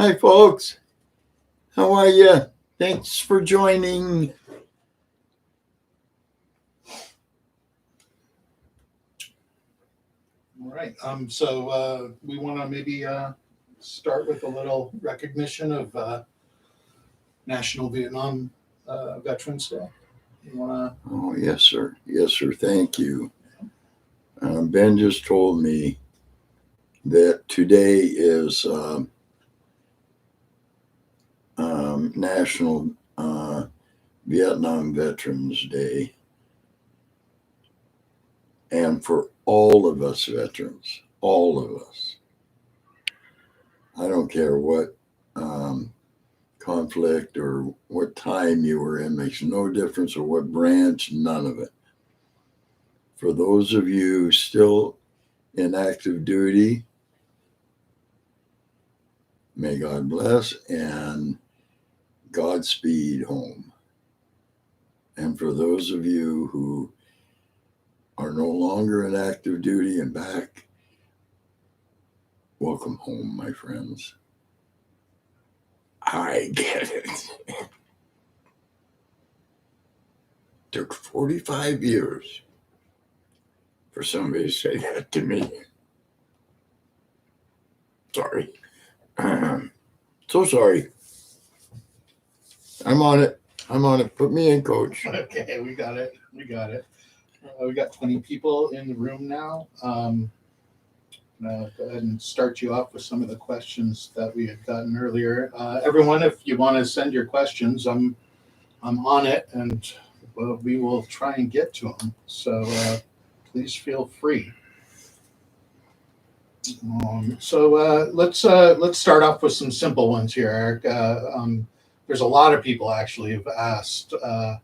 Hi, folks. How are you? Thanks for joining. All right. So we want to maybe start with a little recognition of National Vietnam Veterans Day. You want Oh, yes, sir. Yes, sir. Thank you. Ben just told me that today is National Vietnam Veterans Day. And for all of us veterans, all of us, I don't care what conflict or what time you were in, makes no difference, or what branch, none of it. For those of you still in active duty, may God bless and Godspeed home. And for those of you who are no longer in active duty and back, welcome home, my friends. I get it. Took 45 years for somebody to say that to me. Sorry. So sorry. I'm on it. Put me in, coach. Okay, we got it. We got 20 people in the room now. Go ahead and start you off with some of the questions that we had gotten earlier. Everyone, if you want to send your questions, I'm on it, and we will try and get to them. So please feel free. Let's start off with some simple ones here, Eric. There's a lot of people actually who've asked. They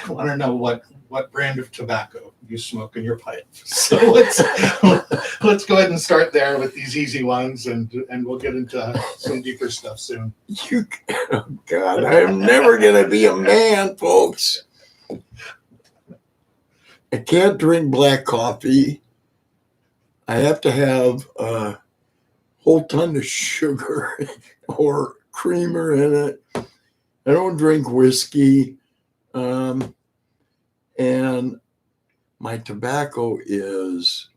want to know what brand of tobacco you smoke in your pipe. So let's go ahead and start there with these easy ones, and we'll get into some deeper stuff soon. Oh God, I'm never gonna be a man, folks. I can't drink black coffee. I have to have a whole ton of sugar or creamer in it. I don't drink whiskey. And my tobacco is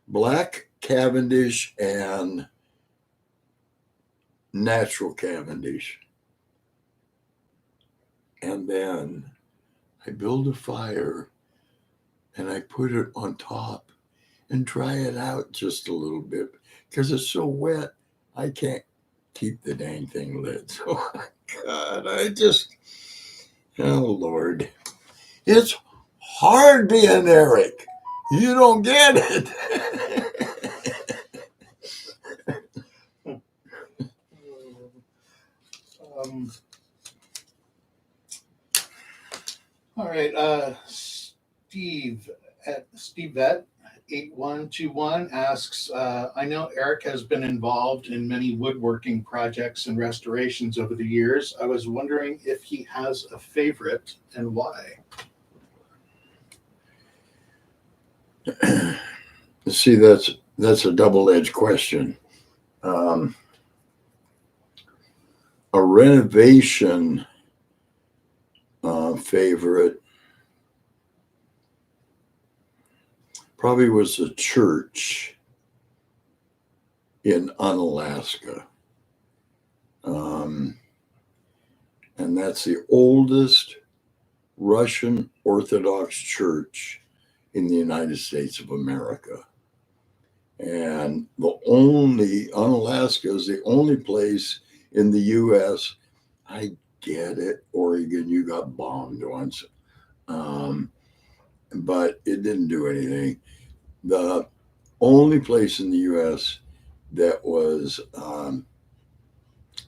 black Cavendish and natural Cavendish. And then I build a fire and I put it on top and dry it out just a little bit because it's so wet. I can't keep the dang thing lit. So, God, oh Lord, it's hard being Eric. You don't get it. All right, Steve Vet 8121 asks, I know Eric has been involved in many woodworking projects and restorations over the years. I was wondering if he has a favorite and why. See, that's a double-edged question. A renovation favorite probably was a church in Unalaska. And that's the oldest Russian Orthodox church in the United States of America. And Unalaska is the only place in the U.S. I get it, Oregon, you got bombed once. But it didn't do anything. The only place in the U.S. that was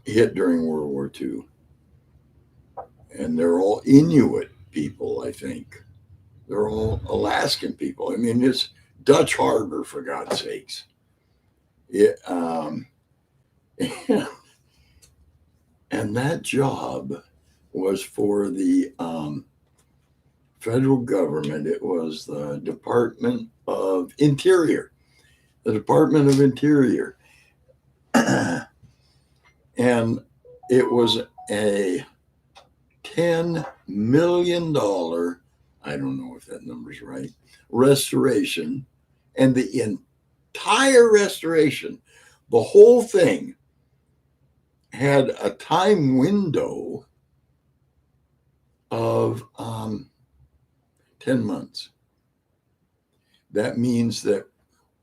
hit during World War II. And they're all Inuit people, I think. They're all Alaskan people. I mean, it's Dutch Harbor, for God's sakes. And that job was for the federal government. It was the Department of Interior. The Department of Interior. And it was a $10 million, I don't know if that number's right, restoration. And the entire restoration, the whole thing, had a time window of 10 months. That means that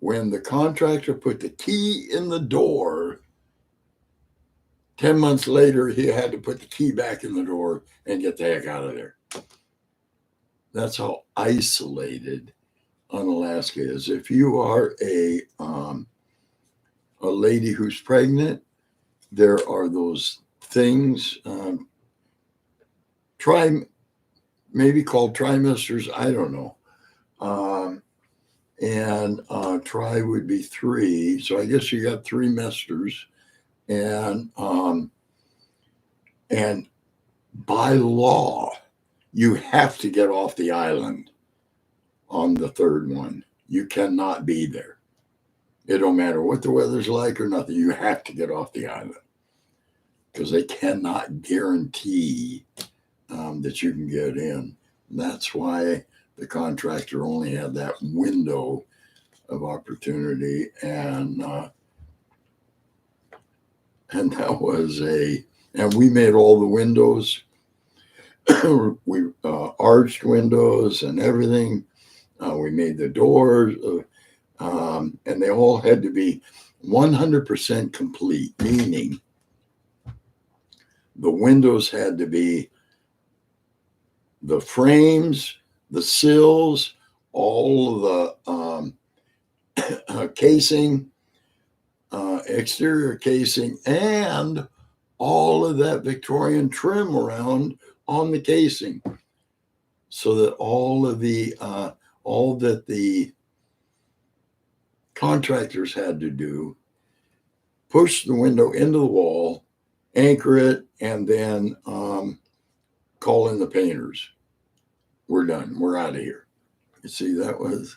when the contractor put the key in the door, 10 months later, he had to put the key back in the door and get the heck out of there. That's how isolated Unalaska is. If you are a lady who's pregnant, there are those things, maybe called trimesters, I don't know. And try would be 3. So I guess you got 3 mesters. And by law, you have to get off the island on the 3rd one. You cannot be there. It don't matter what the weather's like or nothing. You have to get off the island because they cannot guarantee that you can get in. And that's why the contractor only had that window of opportunity, and that was and we made all the windows. We arched windows and everything. We made the doors, and they all had to be 100% complete, meaning the windows had to be the frames, the sills, all of the casing, exterior casing, and all of that Victorian trim around on the casing, so that all that the contractors had to do, push the window into the wall, anchor it, and then call in the painters. We're done. We're out of here. You see, that was,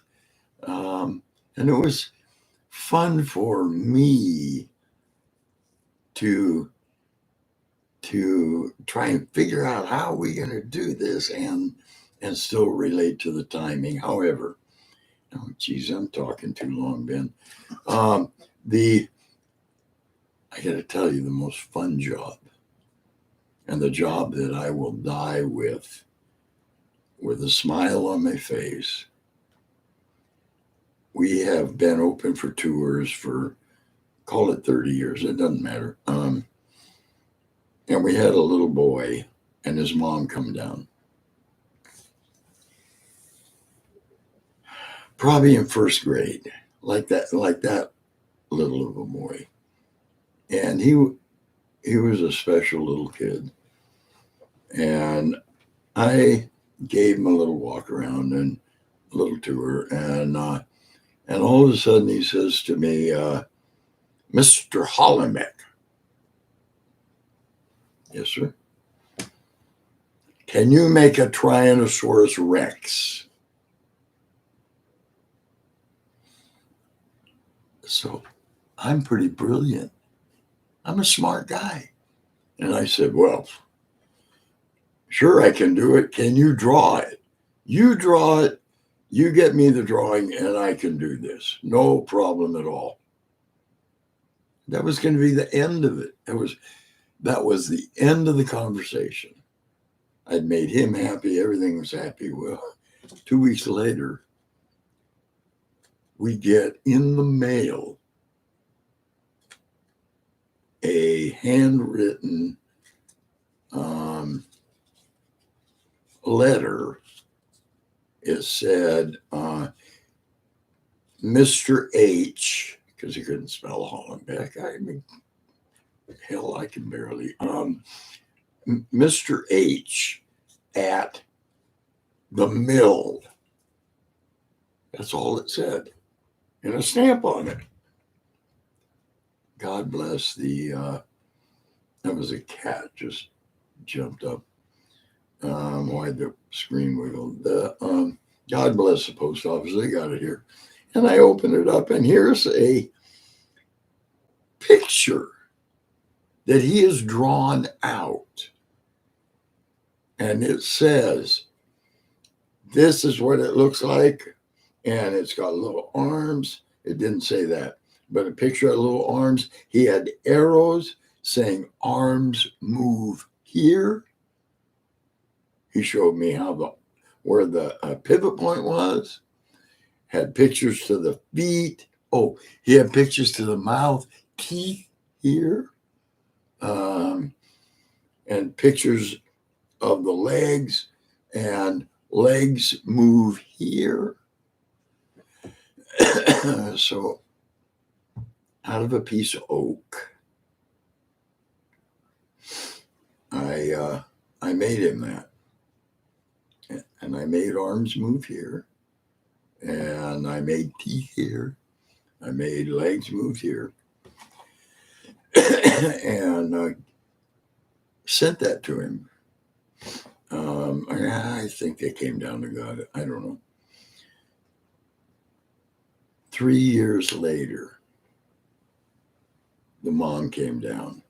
and it was fun for me to try and figure out how we're going to do this and still relate to the timing. However, oh geez, I'm talking too long, Ben. I got to tell you, the most fun job, and the job that I will die with a smile on my face. We have been open for tours for, call it 30 years. It doesn't matter. And we had a little boy and his mom come down. Probably in 1st grade, like that little of a boy. And he was a special little kid. And I gave him a little walk around and a little tour. And all of a sudden he says to me, Mr. Hollemek. Yes, sir. Can you make a Tyrannosaurus Rex? So I'm pretty brilliant. I'm a smart guy. And I said, well, sure, I can do it. Can you draw it? You draw it. You get me the drawing and I can do this. No problem at all. That was going to be the end of it. That was the end of the conversation. I'd made him happy. Everything was happy. Well, 2 weeks later, we get in the mail a handwritten letter. It said, Mr. H, because he couldn't spell Hollenbeck. I mean, hell, I can barely. Mr. H at the mill. That's all it said. And a stamp on it. God bless that was a cat just jumped up. Why'd the screen wiggle? God bless the post office. They got it here. And I opened it up, and here's a picture picture that he has drawn out. And it says, this is what it looks like. And it's got little arms. It didn't say that, but a picture of little arms. He had arrows saying arms move here. He showed me where the pivot point was. Had pictures to the feet. Oh, he had pictures to the mouth, teeth here, and pictures of the legs, and legs move here. So out of a piece of oak, I made him that. And I made arms move here. And I made teeth here. I made legs move here. And sent that to him. I think they came down and got it. I don't know. 3 years later, the mom came down.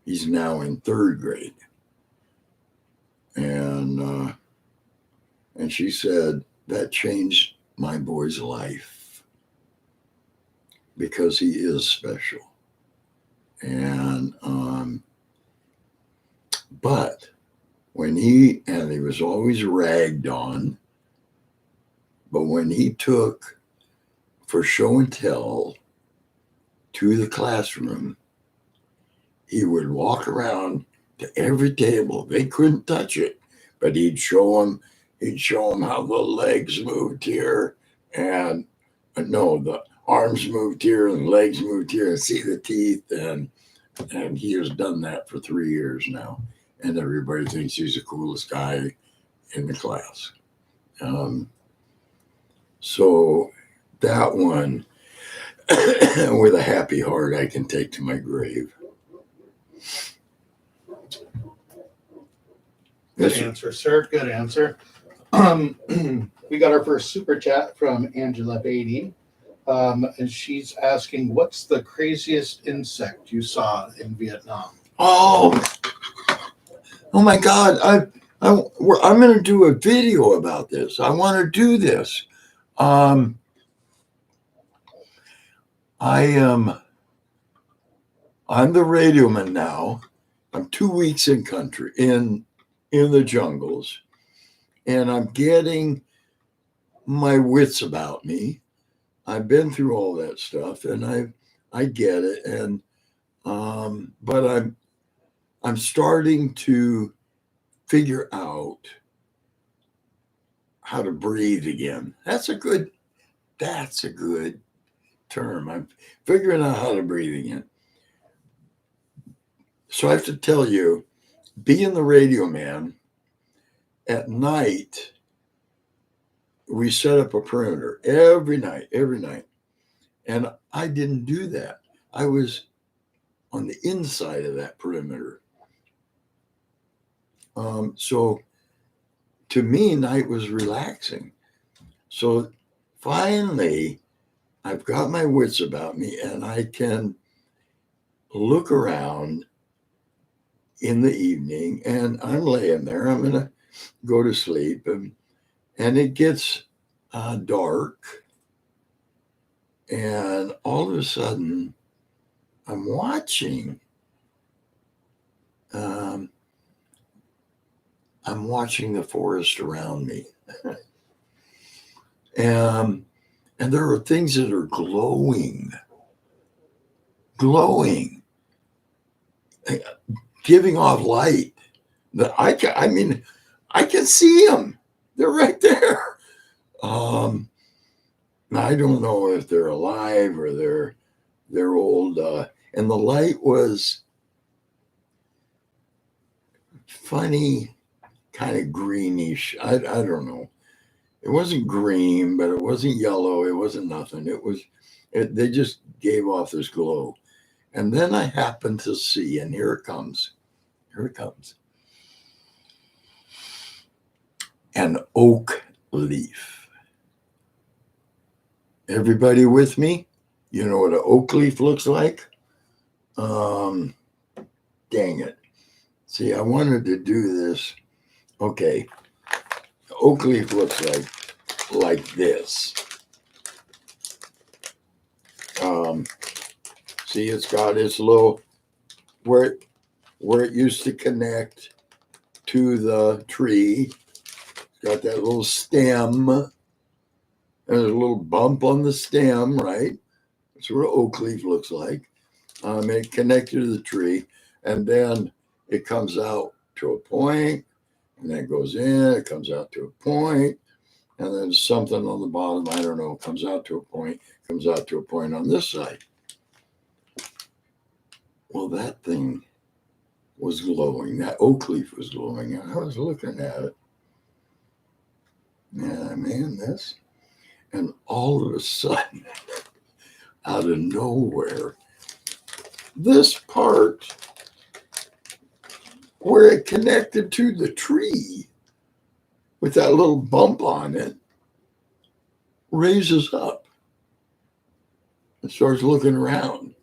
He's now in 3rd grade. And she said, that changed my boy's life because he is special. And, but when he was always ragged on, but when he took for show and tell to the classroom, he would walk around to every table. They couldn't touch it, but he'd show them how the legs moved here, and the arms moved here and legs moved here, and see the teeth. And he has done that for 3 years now. And everybody thinks he's the coolest guy in the class. So that one, with a happy heart, I can take to my grave. Good answer, sir. Good answer. We got our first super chat from Angela Beatty. And she's asking, what's the craziest insect you saw in Vietnam? Oh my God. I'm going to do a video about this. I want to do this. I'm the radioman now. I'm 2 weeks in country, in the jungles, and I'm getting my wits about me. I've been through all that stuff, and I get it. And but I'm starting to figure out how to breathe again. That's a good term. I'm figuring out how to breathe again. So I have to tell you, being the radio man, at night, we set up a perimeter every night. And I didn't do that. I was on the inside of that perimeter. So to me, night was relaxing. So finally, I've got my wits about me, and I can look around in the evening, and I'm laying there. I'm going to go to sleep, and it gets dark. And all of a sudden, I'm watching the forest around me. And there are things that are glowing, giving off light. That I can see them. They're right there. I don't know if they're alive or they're old. And the light was funny, kind of greenish. I don't know. It wasn't green, but it wasn't yellow. It wasn't nothing. They just gave off this glow. And then I happened to see, and here it comes. An oak leaf. Everybody with me? You know what an oak leaf looks like? Dang it. See, I wanted to do this. Okay. Oak leaf looks like this. See, it's got its little where it used to connect to the tree. It's got that little stem. And there's a little bump on the stem, right? That's what an oak leaf looks like. It connected to the tree, and then it comes out to a point, and then it goes in, it comes out to a point, and then something on the bottom, I don't know, comes out to a point on this side. Well, that thing was glowing. That oak leaf was glowing. And I was looking at it. Yeah, man, this. And all of a sudden, out of nowhere, this part where it connected to the tree with that little bump on it raises up and starts looking around.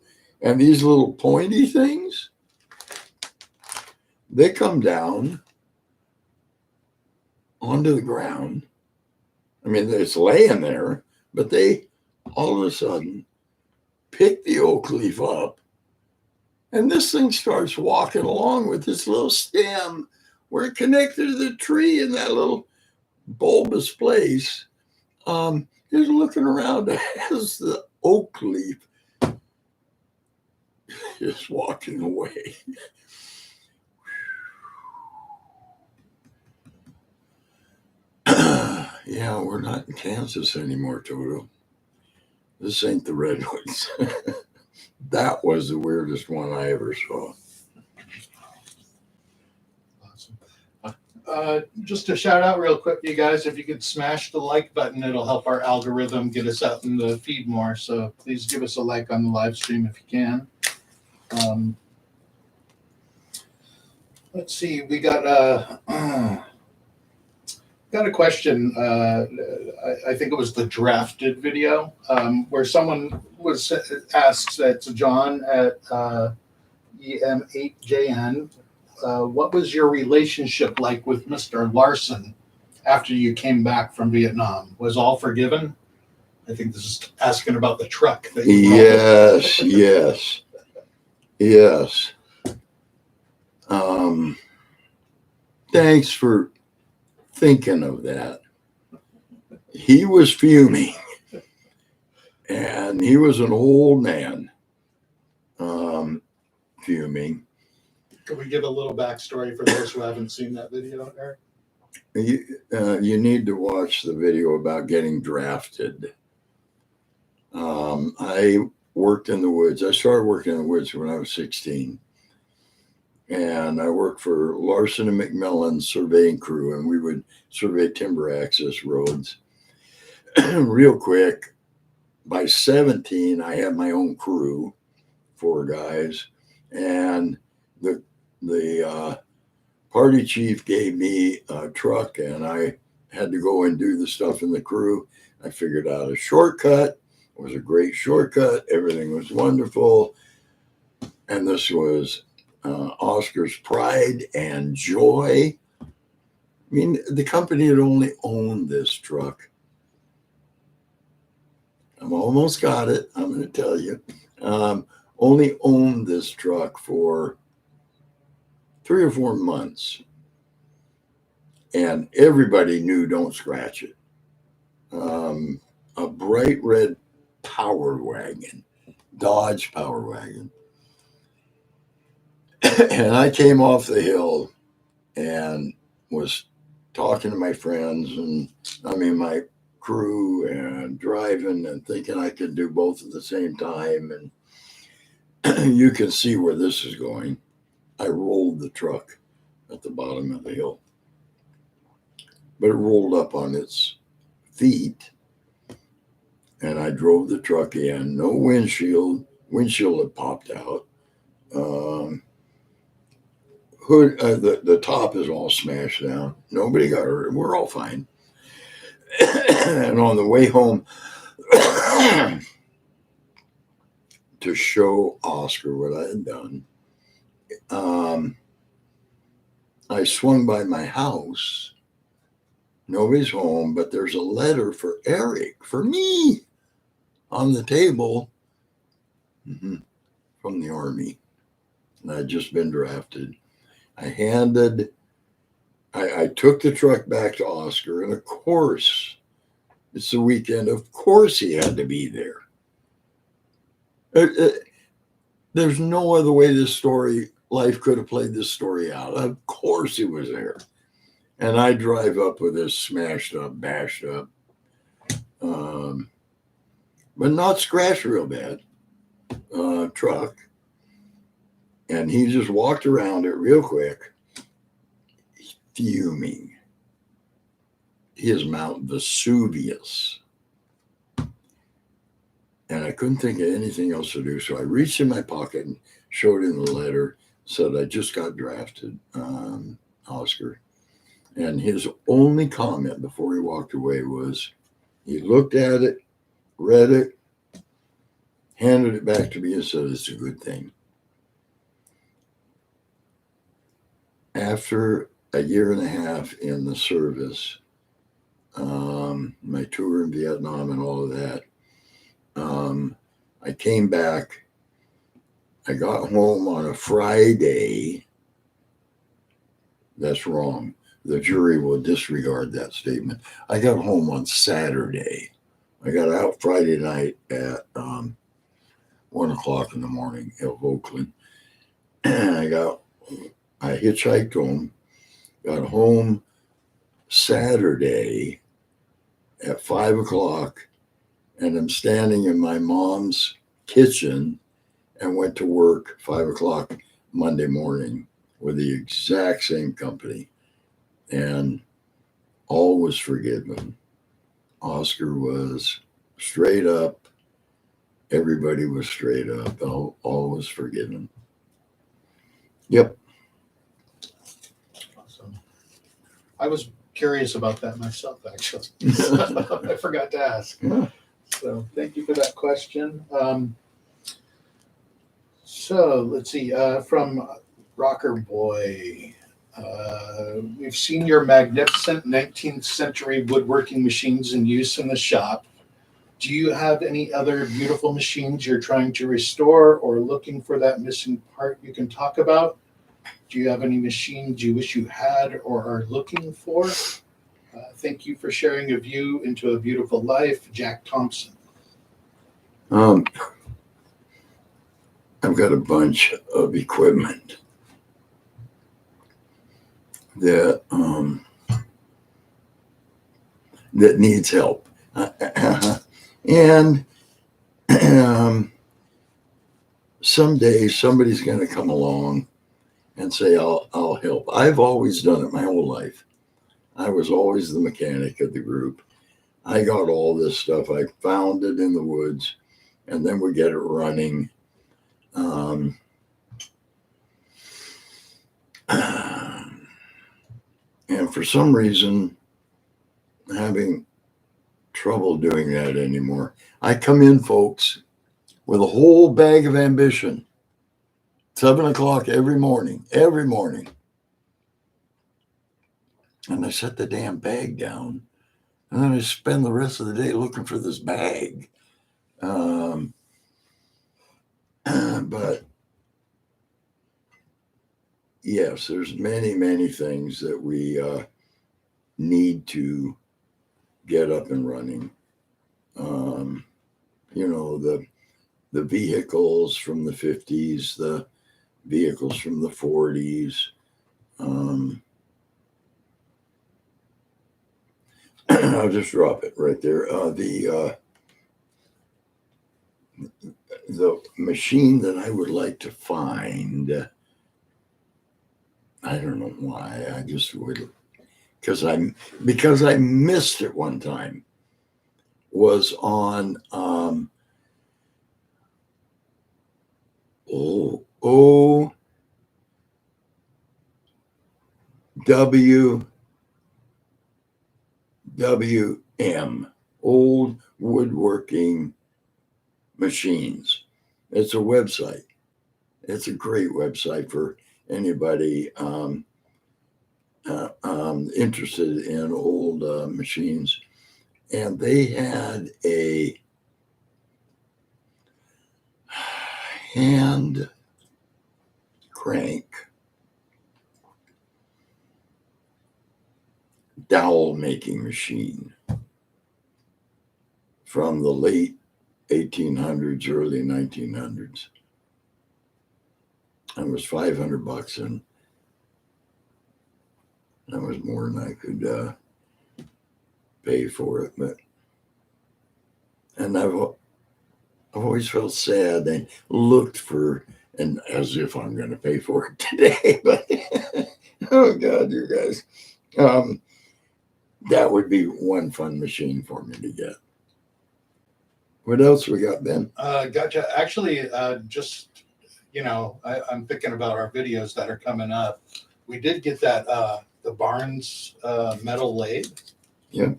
And these little pointy things, they come down onto the ground. I mean, it's laying there, but they all of a sudden pick the oak leaf up, and this thing starts walking along with this little stem where it connected to the tree in that little bulbous place. He's looking around as the oak leaf is walking away. Yeah, we're not in Kansas anymore, Toto. This ain't the redwoods. That was the weirdest one I ever saw. Awesome. Just to shout out real quick, you guys, if you could smash the like button, it'll help our algorithm get us out in the feed more. So please give us a like on the live stream if you can. Let's see, we got a question. I think it was the drafted video where someone was asked, it's John at EM8JN, what was your relationship like with Mr. Larson after you came back from Vietnam? Was all forgiven? I think this is asking about the truck. That you Yes. Thanks for thinking of that. He was fuming, and he was an old man, fuming. Can we give a little backstory for those who haven't seen that video, Eric? You need to watch the video about getting drafted. I worked in the woods. I started working in the woods when I was 16. And I worked for Larson and McMillan's surveying crew, and we would survey timber access roads. Real quick, by 17, I had my own crew, 4 guys, and the party chief gave me a truck, and I had to go and do the stuff in the crew. I figured out a shortcut. It was a great shortcut. Everything was wonderful. And this was Oscar's pride and joy. I mean, the company had only owned this truck. I've almost got it. I'm going to tell you. Only owned this truck for 3 or 4 months. And everybody knew don't scratch it. A bright red Power Wagon, Dodge Power Wagon. And I came off the hill and was talking to my friends and my crew, and driving and thinking I could do both at the same time. And you can see where this is going. I rolled the truck at the bottom of the hill, but it rolled up on its feet, and I drove the truck in. No windshield had popped out. Hood, the top is all smashed down. Nobody got hurt. We're all fine. And on the way home to show Oscar what I had done, I swung by my house. Nobody's home, but there's a letter for Eric, for me, on the table from the Army. And I'd just been drafted. I took the truck back to Oscar, and of course, it's the weekend. Of course, he had to be there. There's no other way life could have played this story out. Of course, he was there. And I drive up with this smashed up, bashed up, but not scratched real bad, truck. And he just walked around it real quick, fuming. His Mount Vesuvius. And I couldn't think of anything else to do. So I reached in my pocket and showed him the letter, said I just got drafted, Oscar. And his only comment before he walked away was he looked at it, read it, handed it back to me and said, it's a good thing. After a year and a half in the service, my tour in Vietnam and all of that, I came back. I got home on a Friday. That's wrong. The jury will disregard that statement. I got home on Saturday. I got out Friday night at 1 o'clock in the morning of Oakland. I hitchhiked home, got home Saturday at 5 o'clock, and I'm standing in my mom's kitchen and went to work 5 o'clock Monday morning with the exact same company. And all was forgiven. Oscar was straight up. Everybody was straight up. All was forgiven. Yep. Awesome. I was curious about that myself, actually. I forgot to ask. Yeah. So thank you for that question. So let's see. From Rocker Boy. We've seen your magnificent 19th century woodworking machines in use in the shop. Do you have any other beautiful machines you're trying to restore or looking for that missing part you can talk about? Do you have any machines you wish you had or are looking for? Thank you for sharing a view into a beautiful life, Jack Thompson. I've got a bunch of equipment that that needs help, and someday somebody's going to come along and say, "I'll help." I've always done it my whole life. I was always the mechanic of the group. I got all this stuff. I found it in the woods, and then we get it running. And for some reason, I'm having trouble doing that anymore. I come in, folks, with a whole bag of ambition. 7 o'clock every morning. And I set the damn bag down. And then I spend the rest of the day looking for this bag. But yes, there's many things that we need to get up and running. The vehicles from the 50s, the vehicles from the 40s. I'll just drop it right there. The machine that I would like to find, I don't know why. I just would, because I missed it one time. Was on OWM, Old Woodworking Machines. It's a website. It's a great website for anybody interested in old machines. And they had a hand crank dowel making machine from the late 1800s, early 1900s. It was $500, and that was more than I could pay for it. But and I've always felt sad and looked for, and as if I'm going to pay for it today. But oh God, you guys, that would be one fun machine for me to get. What else we got, Ben? Gotcha. Actually, just I'm thinking about our videos that are coming up. We did get that the Barnes metal lathe. Yeah.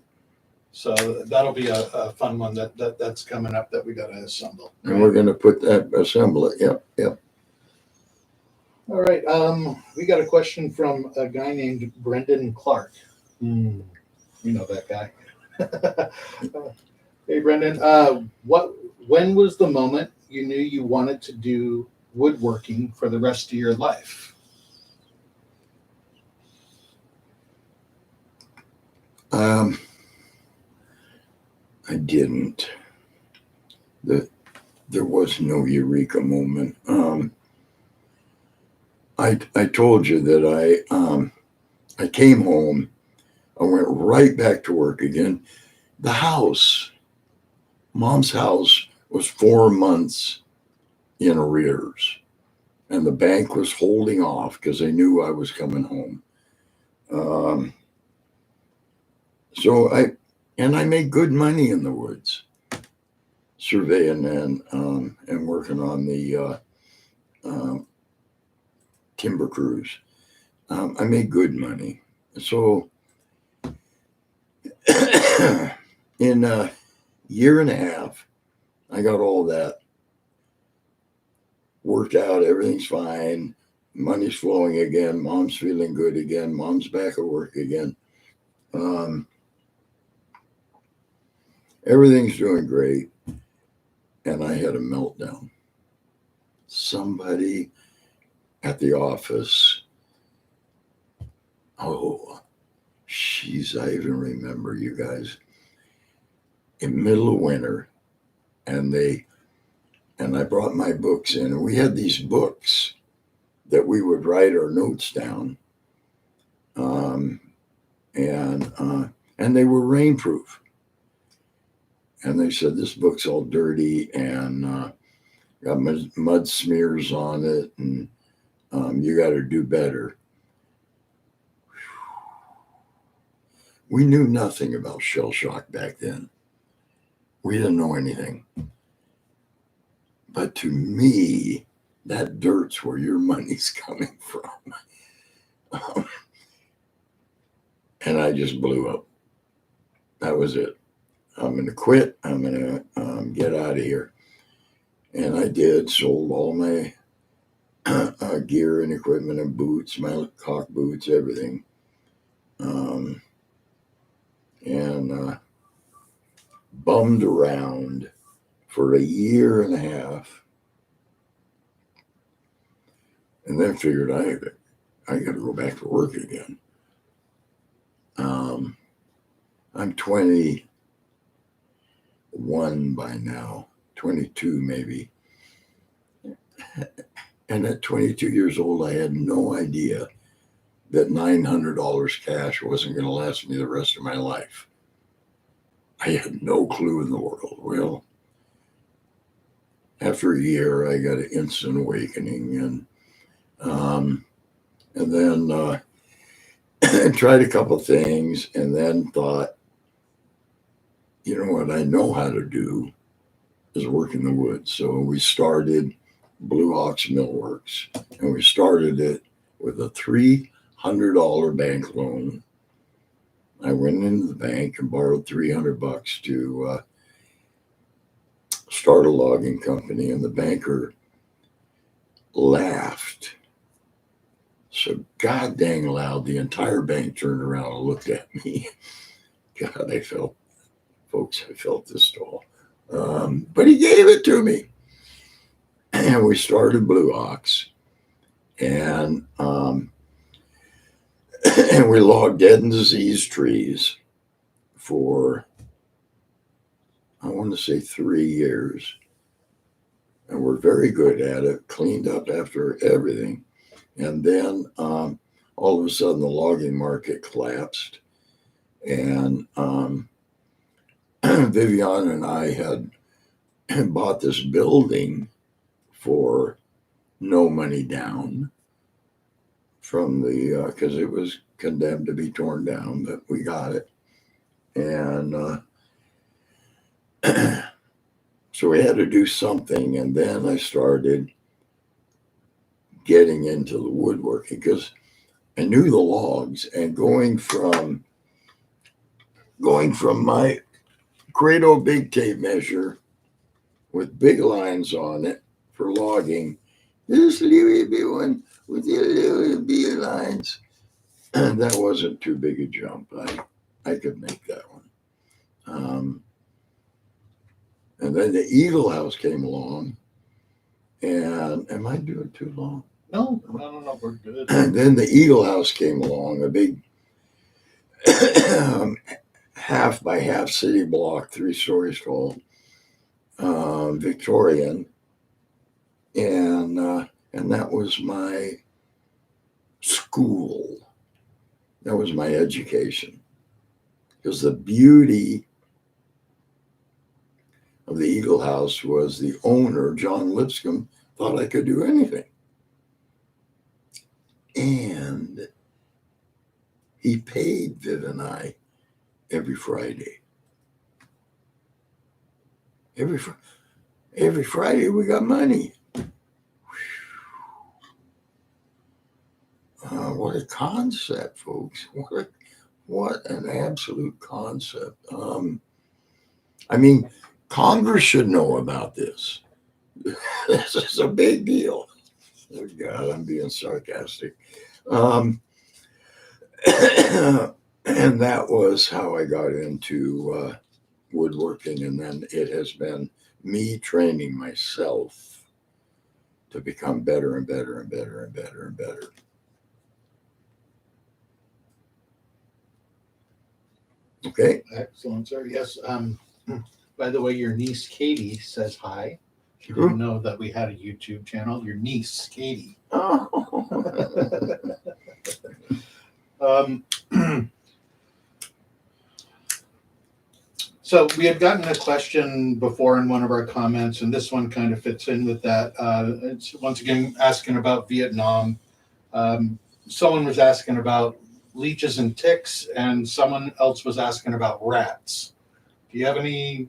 So that'll be a fun one that's coming up that we got to assemble. Right? And we're going to assemble it. Yep. Yep. All right. We got a question from a guy named Brendan Clark. You know that guy. Hey, Brendan. When was the moment you knew you wanted to do woodworking for the rest of your life? I didn't. There was no eureka moment. I told you that I came home. I went right back to work again. The house, Mom's house, was 4 months in arrears, and the bank was holding off because they knew I was coming home. So I made good money in the woods, surveying and working on the timber crews. I made good money. So in a year and a half, I got all that worked out. Everything's fine. Money's flowing again. Mom's feeling good again. Mom's back at work again. Everything's doing great. And I had a meltdown. Somebody at the office, I even remember, you guys, in middle of winter, and I brought my books in, and we had these books that we would write our notes down, and they were rainproof. And they said, this book's all dirty and got mud smears on it, and you got to do better. We knew nothing about shell shock back then. We didn't know anything. But to me, that dirt's where your money's coming from. And I just blew up. That was it. I'm going to quit. I'm going to get out of here. And I did, sold all my gear and equipment and boots, my caulk boots, everything. And bummed around for a year and a half. And then figured I got to go back to work again. I'm 21 by now, 22 maybe. And at 22 years old, I had no idea that $900 cash wasn't going to last me the rest of my life. I had no clue in the world. Well, after a year, I got an instant awakening, and then tried a couple things, and then thought, you know what I know how to do is work in the woods. So we started Blue Ox Millworks, and we started it with a $300 bank loan. I went into the bank and borrowed $300 to start a logging company, and the banker laughed so god dang loud the entire bank turned around and looked at me. God, I felt this tall. But he gave it to me. And we started Blue Ox. And and we logged dead and diseased trees for, I want to say, 3 years. And we're very good at it, cleaned up after everything. And then all of a sudden the logging market collapsed. And Vivian and I had bought this building for no money down from the, because it was condemned to be torn down, but we got it. And so we had to do something. And then I started getting into the woodworking because I knew the logs, and going from my great old big tape measure with big lines on it for logging, this little bit one with the little bit lines, and that wasn't too big a jump. I could make that one. And then the Eagle House came along, and am I doing too long? No, we're good. And then the Eagle House came along, a big half by half city block, 3 stories tall, Victorian, and that was my school. That was my education, because the beauty of the Eagle House was the owner, John Lipscomb, thought I could do anything. And he paid Viv and I every Friday. Every Friday we got money. What a concept, folks. What an absolute concept. I mean, Congress should know about this. This is a big deal. Oh God, I'm being sarcastic. And that was how I got into woodworking. And then it has been me training myself to become better and better and better and better and better. Okay. Excellent, sir. Yes. By the way, your niece Katie says hi. She didn't know that we had a YouTube channel. Your niece Katie. Oh. So we had gotten a question before in one of our comments, and this one kind of fits in with that. It's once again asking about Vietnam. Someone was asking about leeches and ticks, and someone else was asking about rats. Do you have any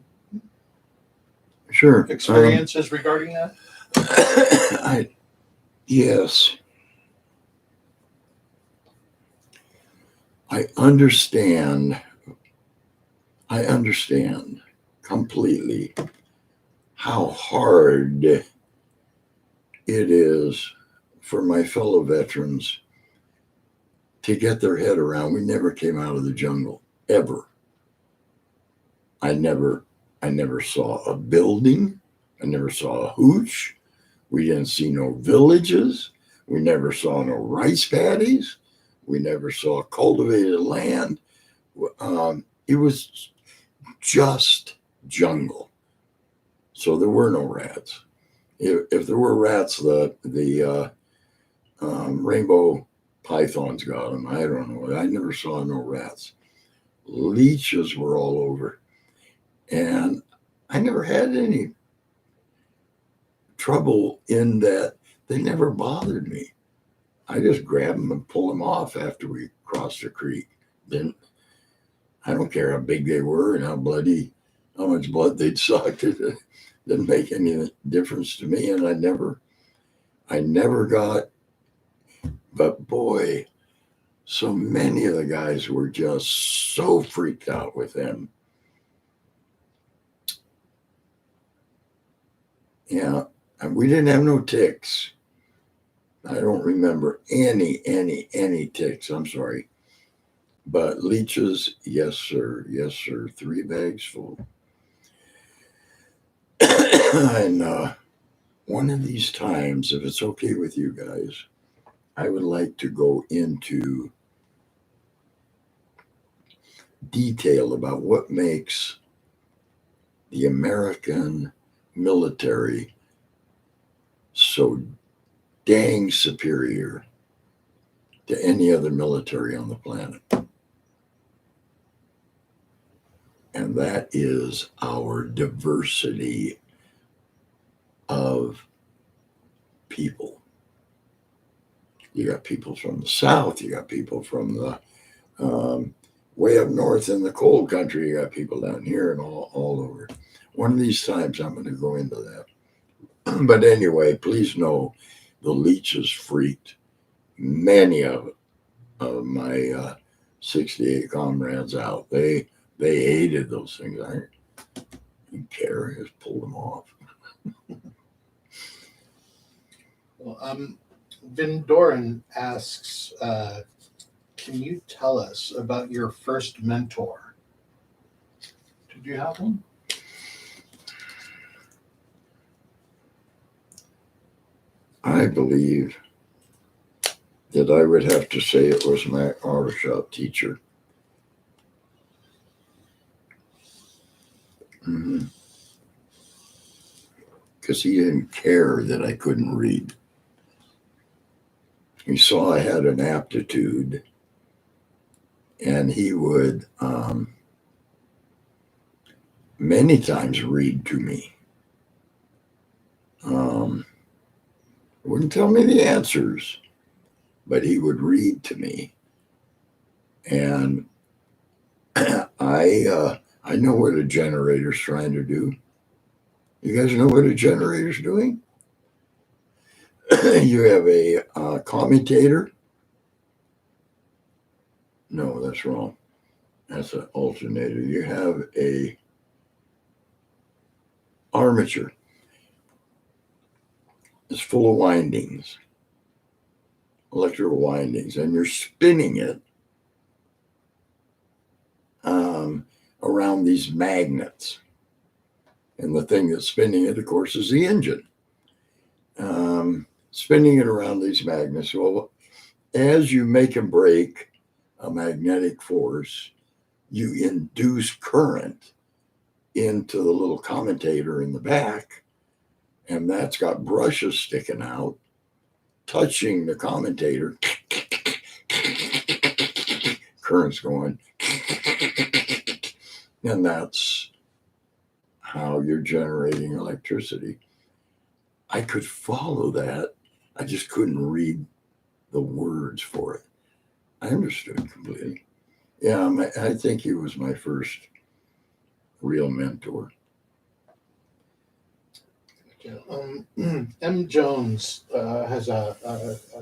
Sure. experiences regarding that? Yes. I understand completely how hard it is for my fellow veterans to get their head around. We never came out of the jungle, ever. I never saw a building. I never saw a hooch. We didn't see no villages. We never saw no rice paddies. We never saw cultivated land. It was just jungle. So there were no rats. If there were rats, the rainbow pythons got them. I don't know. I never saw no rats. Leeches were all over. And I never had any trouble in that. They never bothered me. I just grab them and pull them off after we crossed the creek. Then I don't care how big they were and how much blood they'd sucked. It didn't make any difference to me. And I never got, but boy, so many of the guys were just so freaked out with them. Yeah, and we didn't have no ticks. I don't remember any ticks. I'm sorry. But leeches, yes, sir. Yes, sir. 3 bags full. And one of these times, if it's okay with you guys, I would like to go into detail about what makes the American military so dang superior to any other military on the planet. And that is our diversity of people. You got people from the South, you got people from the way up north in the cold country, you got people down here and all over. One of these times I'm going to go into that. But anyway, please know the leeches freaked many of my 68 comrades out. They hated those things. I didn't care. I just pulled them off. Well, Vin Doran asks, can you tell us about your first mentor? Did you have one? I believe that I would have to say it was my auto shop teacher. Because he didn't care that I couldn't read. He saw I had an aptitude, and he would many times read to me. Wouldn't tell me the answers, but he would read to me, and I know what a generator's trying to do. You guys know what a generator's doing? You have a commutator. No, that's wrong. That's an alternator. You have a armature. It's full of windings, electrical windings, and you're spinning it around these magnets. And the thing that's spinning it, of course, is the engine. Spinning it around these magnets. Well, as you make and break a magnetic force, you induce current into the little commutator in the back, and that's got brushes sticking out, touching the commutator. Current's going, and that's how you're generating electricity. I could follow that. I just couldn't read the words for it. I understood completely. Yeah, I think he was my first real mentor. M. Jones has a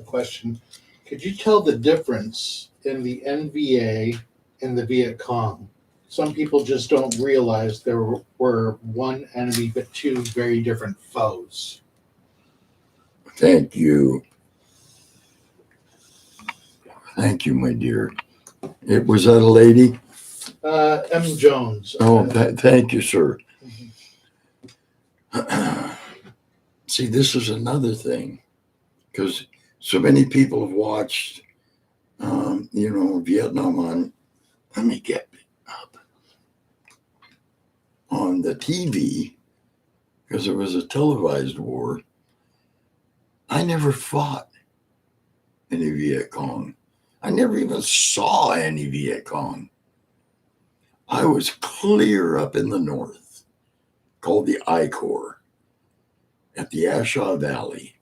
question. Could you tell the difference in the NVA and the Viet Cong? Some people just don't realize there were one enemy but two very different foes. Thank you. Thank you, my dear. It was that a lady? M. Jones. Oh, thank you, sir. See, this is another thing, because so many people have watched, Vietnam on. Let me get up on the TV, because it was a televised war. I never fought any Viet Cong. I never even saw any Viet Cong. I was clear up in the north, called the I Corps, at the Ashaw Valley.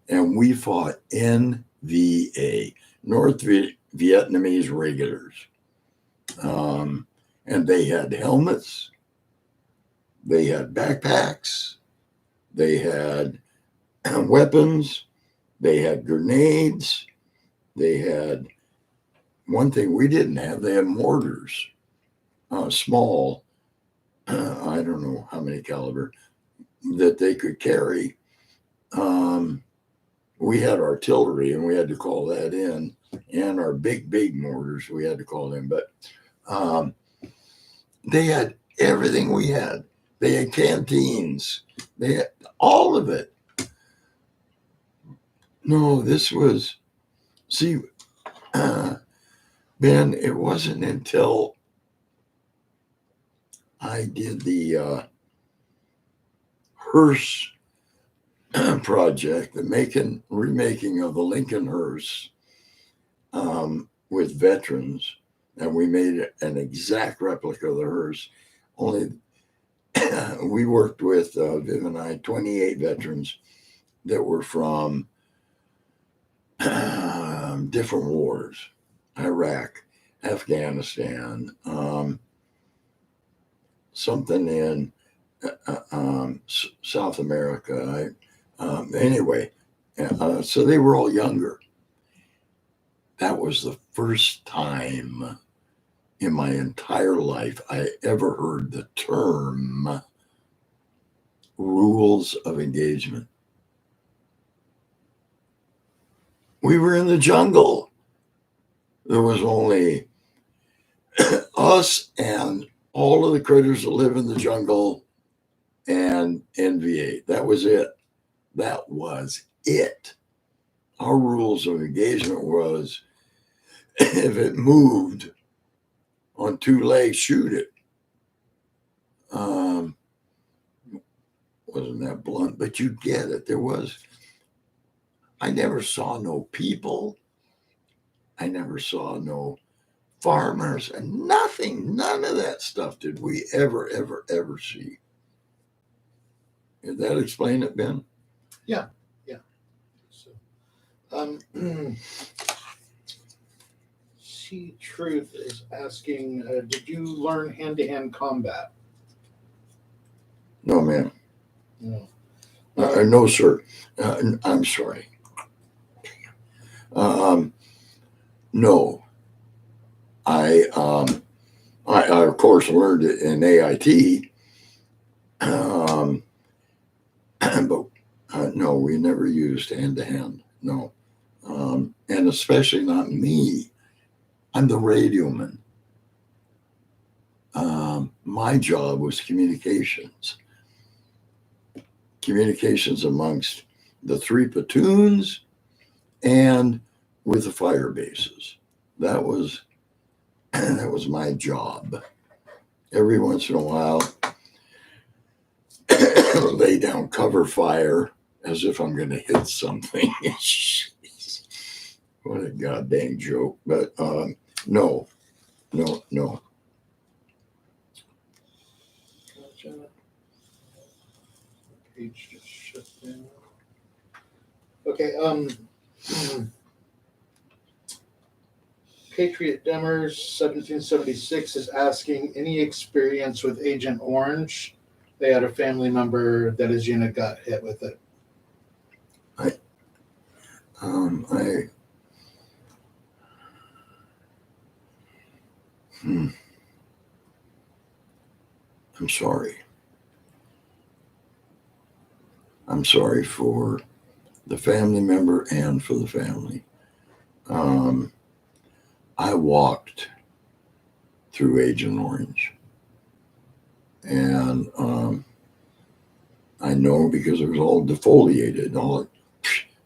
And we fought NVA, North Vietnamese regulars. And they had helmets, they had backpacks, they had weapons, they had grenades, they had one thing we didn't have, they had mortars, small, I don't know how many caliber, that they could carry. We had artillery and we had to call that in, and our big mortars we had to call in. But they had everything we had. They had canteens. They had all of it. No, this was, see, Ben, it wasn't until I did the hearse project, the remaking of the Lincoln hearse with veterans, and we made an exact replica of the hearse. Only we worked with Viv and I 28 veterans that were from different wars: Iraq, Afghanistan, something in South America. Anyway, so they were all younger. That was the first time in my entire life I ever heard the term rules of engagement. We were in the jungle. There was only us and all of the critters that live in the jungle and NVA. That was it. That was it. Our rules of engagement was if it moved on two legs, shoot it. Wasn't that blunt, but you get it. I never saw no people. I never saw no farmers and nothing. None of that stuff did we ever see. Did that explain it, Ben? Yeah. So, See Truth is asking, did you learn hand-to-hand combat? No, ma'am. No. No, sir. I'm sorry. No. I of course learned it in AIT, but no, we never used hand to hand. No, and especially not me. I'm the radioman. My job was communications amongst the 3 platoons and with the fire bases. That was my job. Every once in a while, lay down cover fire as if I'm going to hit something. What a goddamn joke. But no. Gotcha. Page just shut down. Okay, Patriot Demers 1776 is asking any experience with Agent Orange. They had a family member that his unit got hit with it. I'm sorry. I'm sorry for the family member and for the family. I walked through Agent Orange, and I know because it was all defoliated.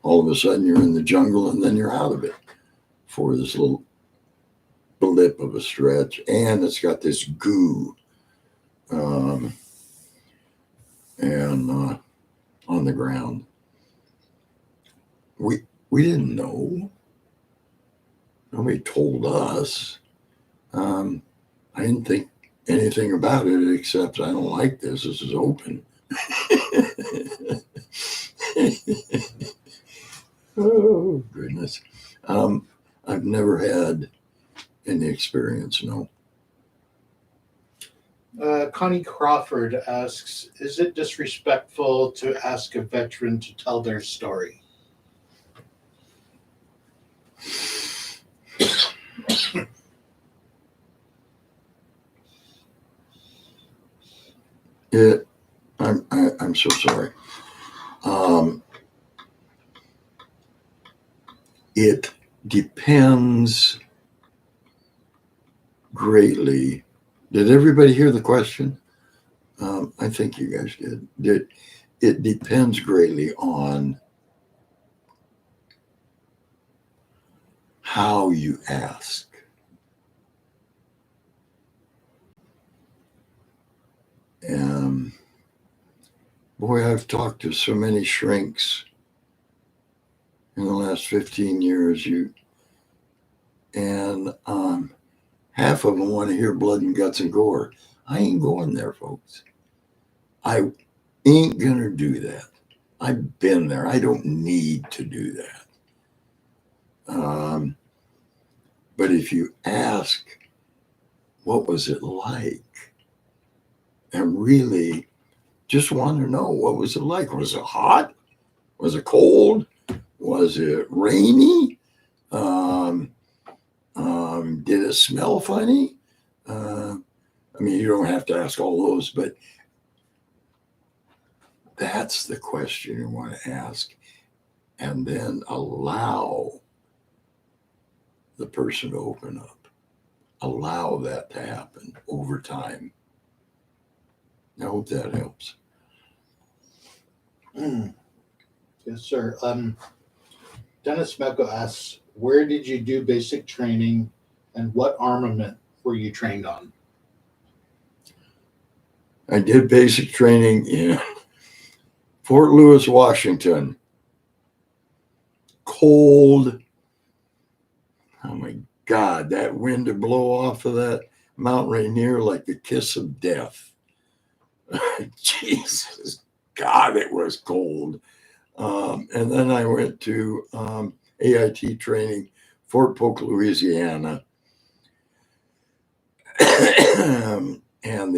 All of a sudden, you're in the jungle, and then you're out of it for this little blip of a stretch, and it's got this goo, and on the ground. We didn't know. Nobody told us. I didn't think anything about it except I don't like this. This is open. Oh, goodness. I've never had any experience, no. Connie Crawford asks, is it disrespectful to ask a veteran to tell their story? I'm so sorry. It depends greatly. Did everybody hear the question? I think you guys did. It depends greatly on how you ask. Boy, I've talked to so many shrinks in the last 15 years. And half of them want to hear blood and guts and gore. I ain't going there, folks. I ain't gonna do that. I've been there. I don't need to do that. But if you ask, what was it like? And really just want to know, what was it like? Was it hot? Was it cold? Was it rainy? Did it smell funny? I mean, you don't have to ask all those, but that's the question you want to ask. And then allow the person to open up. Allow that to happen over time. I hope that helps. Yes, sir. Dennis Mecco asks, where did you do basic training and what armament were you trained on? I did basic training in Fort Lewis, Washington. Cold. Oh my God, that wind to blow off of that Mount Rainier like the kiss of death. Jesus, God, it was cold. And then I went to AIT training, Fort Polk, Louisiana. And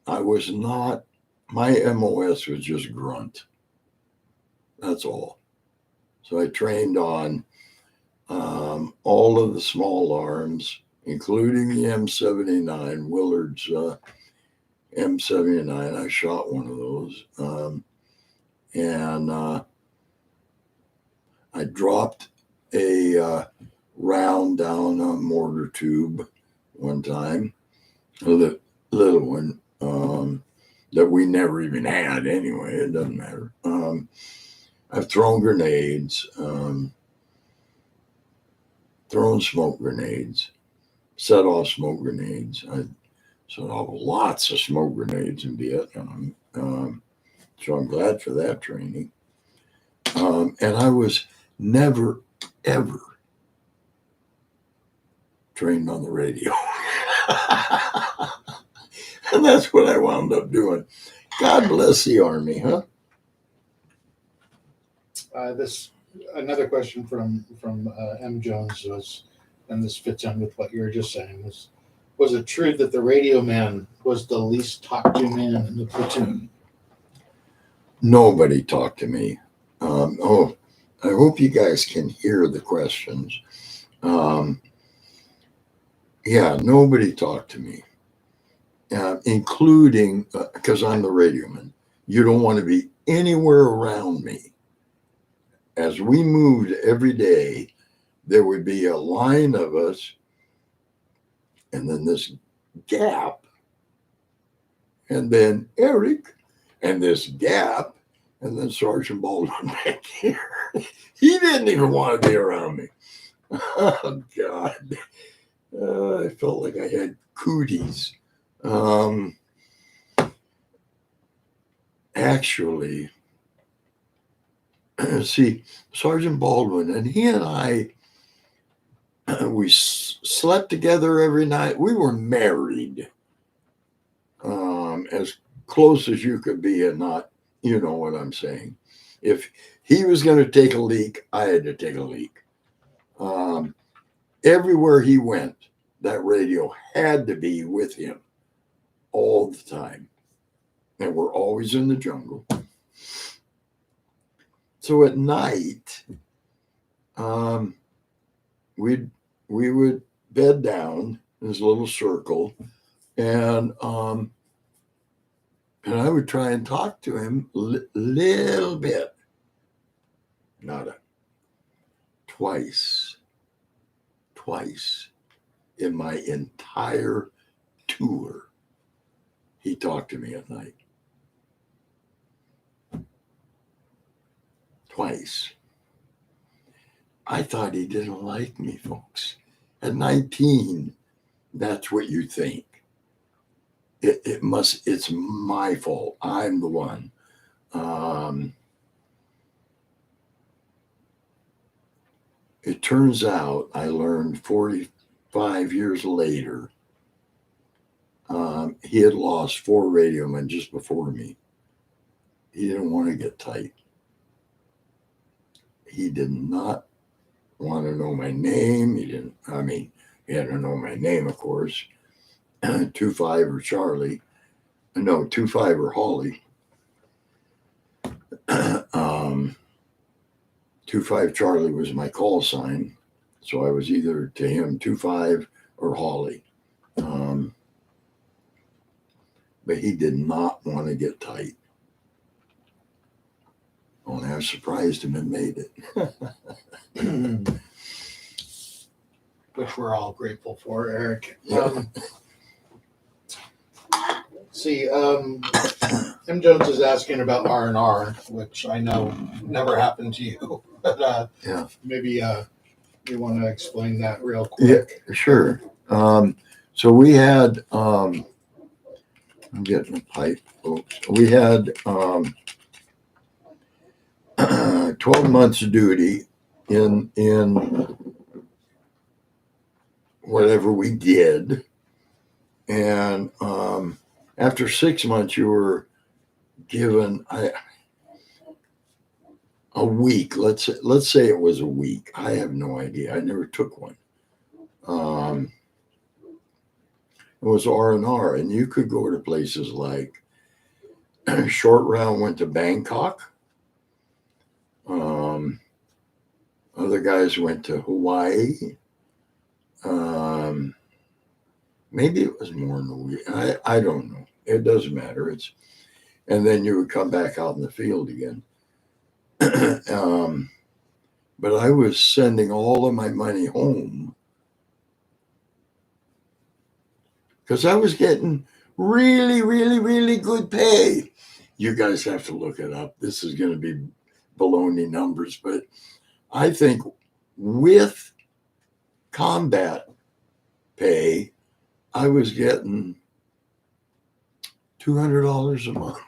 I was not, my MOS was just grunt. That's all. So I trained on all of the small arms, including the M79, Willard's M79. I shot one of those. And I dropped a round down a mortar tube one time, a little one that we never even had anyway. It doesn't matter. I've thrown grenades, thrown smoke grenades, set off smoke grenades. I set off lots of smoke grenades in Vietnam. So I'm glad for that training. And I was never, ever trained on the radio. And that's what I wound up doing. God bless the Army, huh? Another question from M. Jones was, and this fits in with what you were just saying, was it true that the radio man was the least talked to man in the platoon? Nobody talked to me. I hope you guys can hear the questions. Yeah, nobody talked to me, including because I'm the radioman. You don't want to be anywhere around me. As we moved every day, there would be a line of us, and then this gap, and then Eric, and this gap, and then Sergeant Baldwin back here. He didn't even want to be around me. Oh, God. I felt like I had cooties. Actually, see, Sergeant Baldwin and he and I, we slept together every night. We were married, as close as you could be, and not, you know what I'm saying. If he was going to take a leak, I had to take a leak. Everywhere he went, that radio had to be with him all the time. And we're always in the jungle. So at night, we would bed down in this little circle, and And I would try and talk to him little bit. Nada. Twice in my entire tour, he talked to me at night. Twice. I thought he didn't like me, folks. At 19, that's what you think. It's my fault. I'm the one. It turns out I learned 45 years later, he had lost 4 radiomen just before me. He didn't want to get tight. He did not want to know my name. He had to know my name, of course. 25 or Charlie. No, 25 or Holly. 25 Charlie was my call sign. So I was either to him 25 or Holly. But he did not want to get tight. Only I surprised him and made it. Which we're all grateful for, Eric. M. Jones is asking about R&R, which I know never happened to you. But Yeah. Maybe you want to explain that real quick. Yeah, sure. So we had, I'm getting a pipe, folks. We had 12 months of duty in whatever we did. And after 6 months, you were given a week. Let's say it was a week. I have no idea. I never took one. It was R&R, and you could go to places like Short Round went to Bangkok. Other guys went to Hawaii. Maybe it was more than a week. I don't know. It doesn't matter. And then you would come back out in the field again. But I was sending all of my money home because I was getting really, really, really good pay. You guys have to look it up. This is going to be baloney numbers, but I think with combat pay, I was getting $200 a month.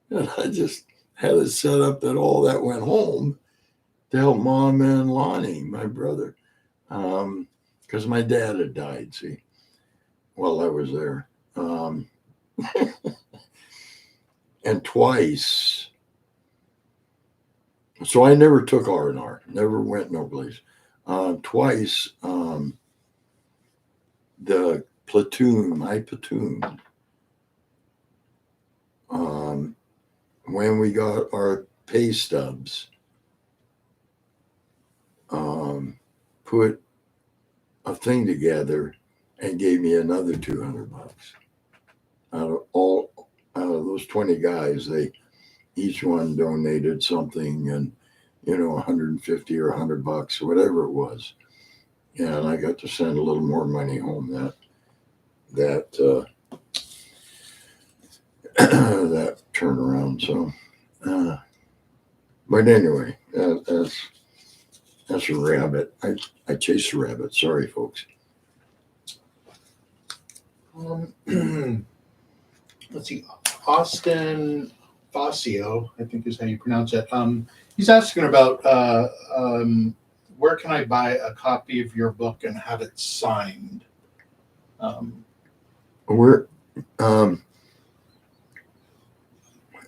And I just had it set up that all that went home to help Mom and Lonnie, my brother. Because my dad had died, see, while I was there. And twice. So I never took R&R, never went no place. Twice, the platoon, my platoon, when we got our pay stubs, put a thing together and gave me another $200. Out of those 20 guys, each one donated something, and 150 or $100, whatever it was. And I got to send a little more money home that that turnaround. So, but anyway, that's a rabbit. I chased a rabbit. Sorry, folks. Let's see. Austin Fascio, I think is how you pronounce it. He's asking about where can I buy a copy of your book and have it signed?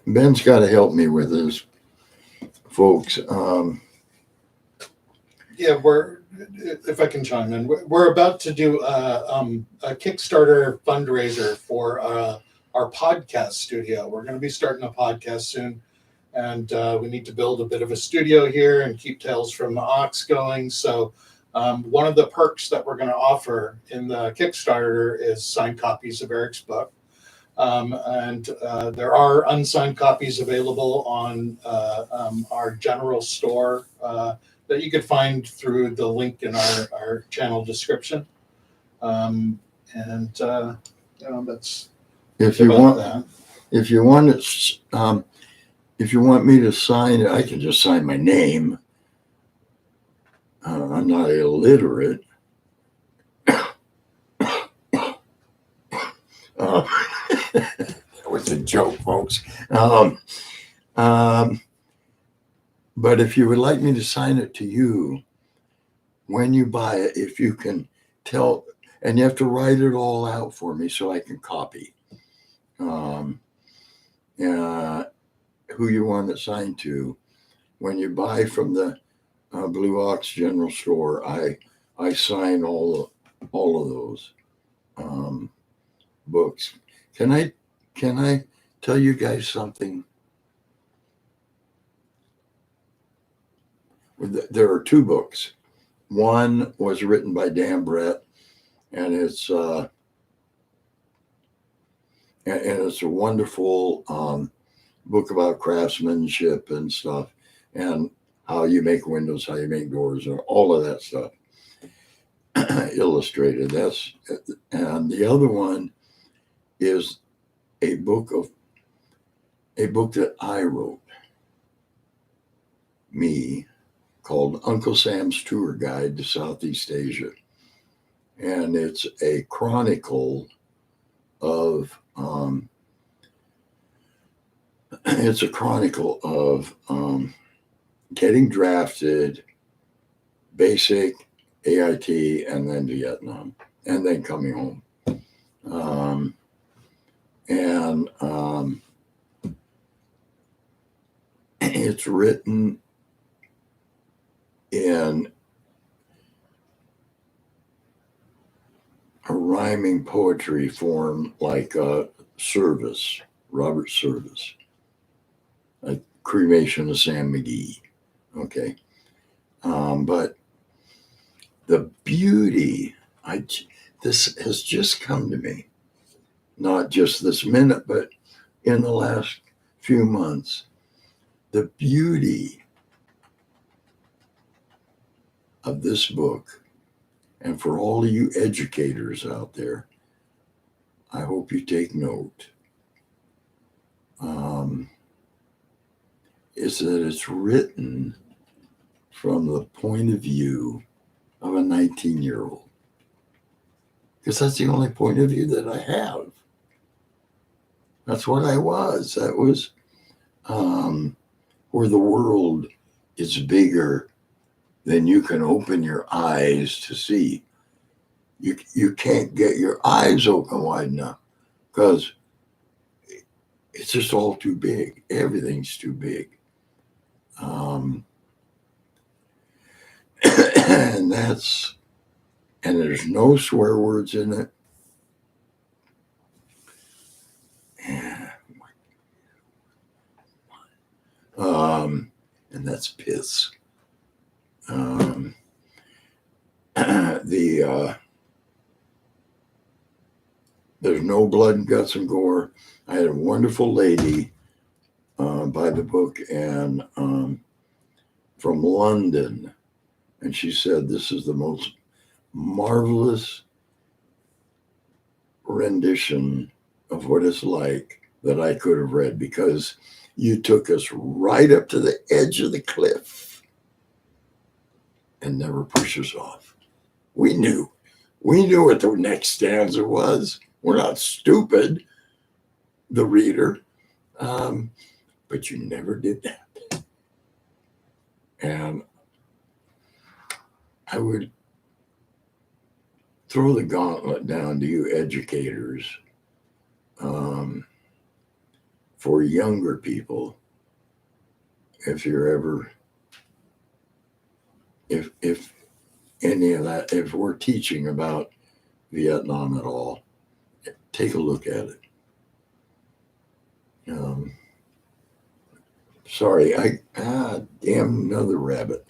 Ben's got to help me with this, folks. Yeah, if I can chime in, we're about to do a Kickstarter fundraiser for our podcast studio. We're going to be starting a podcast soon, and we need to build a bit of a studio here and keep Tales from the Ox going. So One of the perks that we're going to offer in the Kickstarter is signed copies of Eric's book. And there are unsigned copies available on our general store that you could find through the link in our channel description. That's If you about want, that. if you want it, if you want me to sign it, I can just sign my name. I'm not illiterate. That was a joke, folks. But if you would like me to sign it to you, when you buy it, if you can tell, and you have to write it all out for me so I can copy who you want it signed to. When you buy from the Blue Ox General Store, I sign all of those books. Can I tell you guys something? There are two books. One was written by Dan Brett, and it's a wonderful book about craftsmanship and stuff, and how you make windows, how you make doors, and all of that stuff illustrated. And the other one is a book that I wrote, me, called Uncle Sam's Tour Guide to Southeast Asia. And it's a chronicle of getting drafted, basic, AIT, and then Vietnam, and then coming home. It's written in a rhyming poetry form, like Service, Robert Service, a cremation of Sam McGee. Okay. But the beauty, this has just come to me, not just this minute, but in the last few months. The beauty of this book, and for all of you educators out there, I hope you take note, is that it's written from the point of view of a 19-year-old. Because that's the only point of view that I have. That's what I was. That was where the world is bigger than you can open your eyes to see. You can't get your eyes open wide enough because it's just all too big. Everything's too big. And there's no swear words in it. And that's piss. There's no blood and guts and gore. I had a wonderful lady buy the book and from London, and she said this is the most marvelous rendition of what it's like that I could have read, because you took us right up to the edge of the cliff and never pushed us off. We knew what the next stanza was. We're not stupid, the reader, but you never did that. And I would throw the gauntlet down to you educators, for younger people. If you're ever, if any of that, if we're teaching about Vietnam at all, take a look at it. Sorry, damn, another rabbit.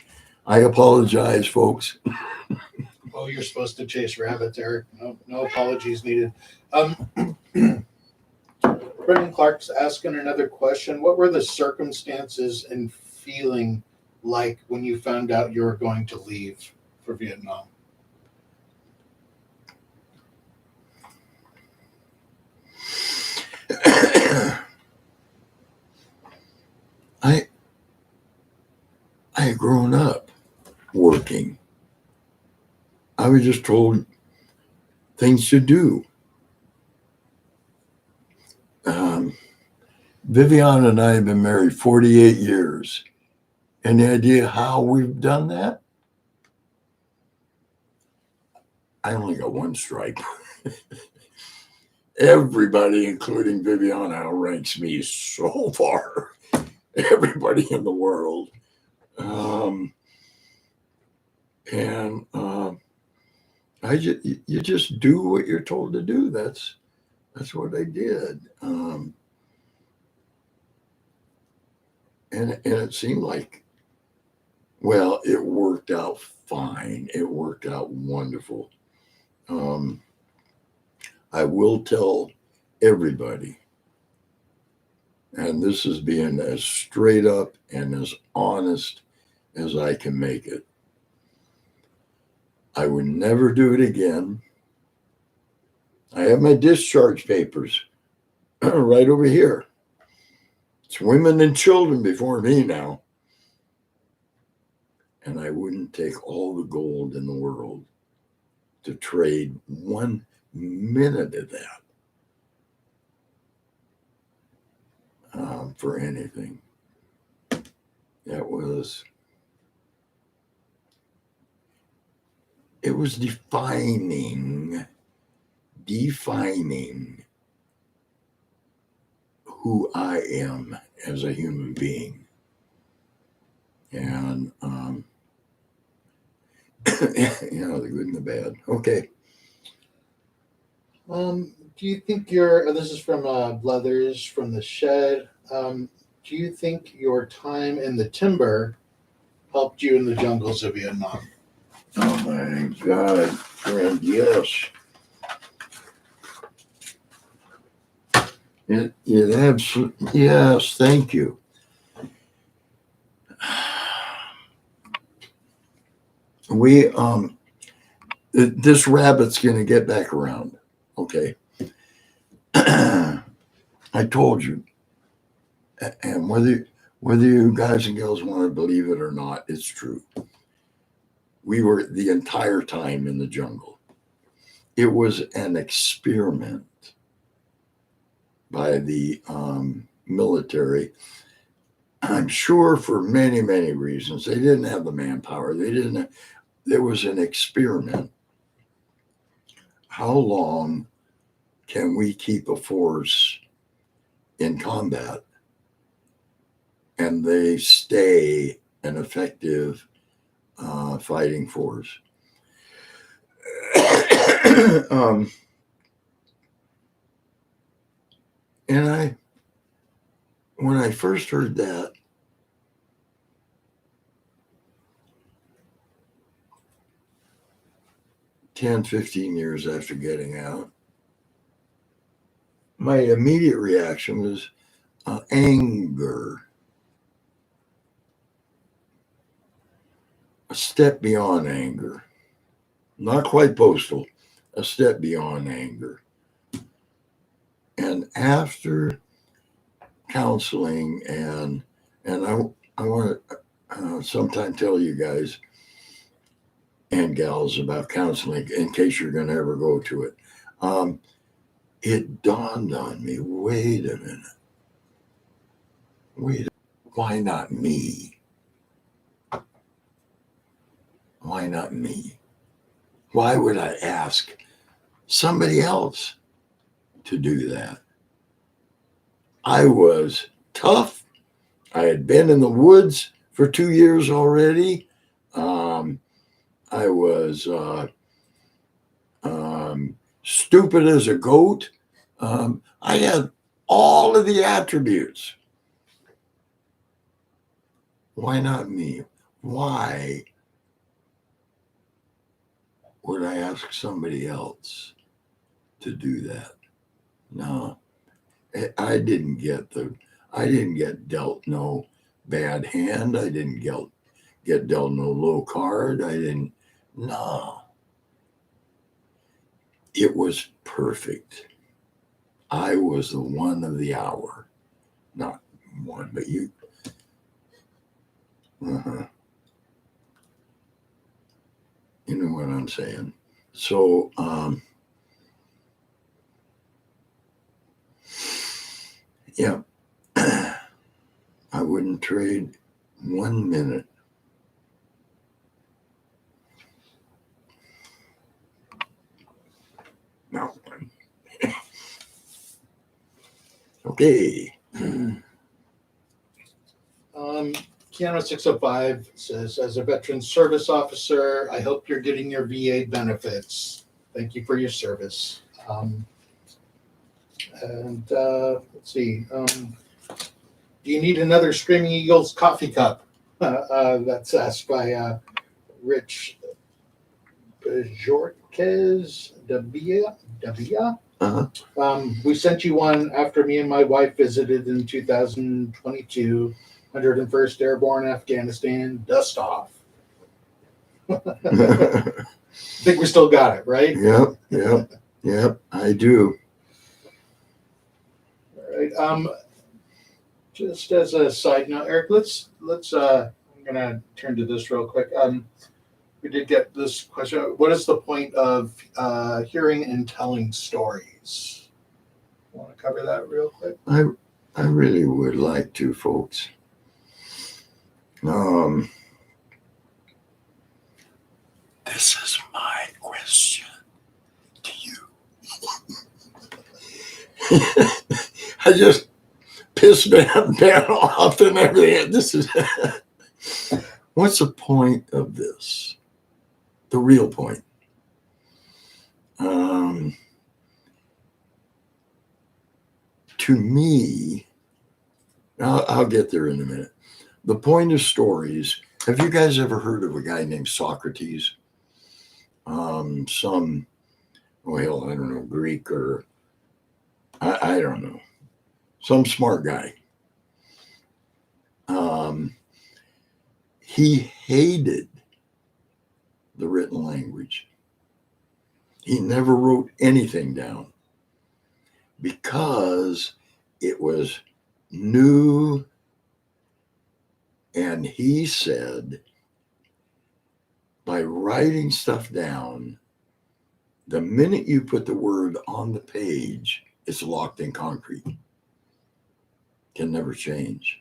I apologize, folks. Oh, you're supposed to chase rabbits, Eric. No, no apologies needed. Brendan Clark's asking another question. What were the circumstances and feeling like when you found out you were going to leave for Vietnam? I had grown up working. I was just told things to do. Vivian and I have been married 48 years. Any idea how we've done that? I only got one stripe. Everybody, including Viviana, outranks me so far. Everybody in the world. You just do what you're told to do. That's what I did. And it seemed like, well, it worked out fine. It worked out wonderful. I will tell everybody, and this is being as straight up and as honest as I can make it. I would never do it again. I have my discharge papers right over here. It's women and children before me now. And I wouldn't take all the gold in the world to trade 1 minute of that for anything. It was defining who I am as a human being. And, the good and the bad. Okay. Do you think this is from Blethers from the Shed. Do you think your time in the timber helped you in the jungles of Vietnam? Oh my God, friend, yes. It absolutely, yes, thank you. We, this rabbit's going to get back around. Okay. I told you, and whether you guys and girls want to believe it or not, it's true. We were the entire time in the jungle. It was an experiment by the military. I'm sure for many, many reasons. They didn't have the manpower. There was an experiment. How long can we keep a force in combat and they stay an effective fighting force? And when I first heard that, 10, 15 years after getting out, my immediate reaction was anger. A step beyond anger. Not quite postal, a step beyond anger. And after counseling, and I want to sometime tell you guys and gals about counseling in case you're going to ever go to it. It dawned on me, wait a minute, why not me? Why not me? Why would I ask somebody else to do that? I was tough. I had been in the woods for 2 years already. I was stupid as a goat. I had all of the attributes. Why not me? Why would I ask somebody else to do that? No, I didn't get dealt no bad hand. I didn't get dealt no low card. No, it was perfect. I was the one of the hour, not one, but you. Uh-huh. You know what I'm saying? So, yeah, I wouldn't trade 1 minute. No. Okay. Keanu 605 says, as a veteran service officer, I hope you're getting your VA benefits. Thank you for your service. Let's see. Do you need another Screaming Eagles coffee cup? That's asked by Rich Bajorquez Davia. Uh-huh. We sent you one after me and my wife visited in 2022, 101st Airborne, Afghanistan. Dust off. Think we still got it, right? Yep, I do. All right. Just as a side note, Eric, let's I'm gonna turn to this real quick. We did get this question. What is the point of hearing and telling stories? Want to cover that real quick? I really would like to, folks. This is my question to you. I just pissed Ben off and everything. This is what's the point of this? The real point. To me, I'll get there in a minute. The point of stories. Have you guys ever heard of a guy named Socrates? Some, well, I don't know, Greek or I don't know, some smart guy. He hated the written language. He never wrote anything down because it was new. And he said, by writing stuff down, the minute you put the word on the page, it's locked in concrete. Can never change.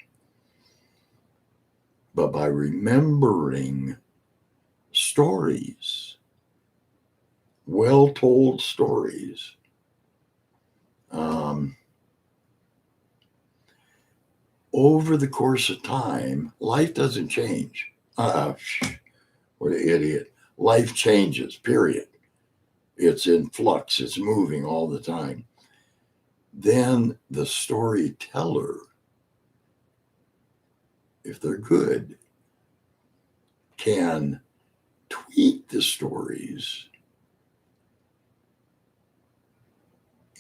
But by remembering stories, well-told stories, over the course of time, life doesn't change. What an idiot. Life changes, period. It's in flux, it's moving all the time. Then the storyteller, if they're good, can tweak the stories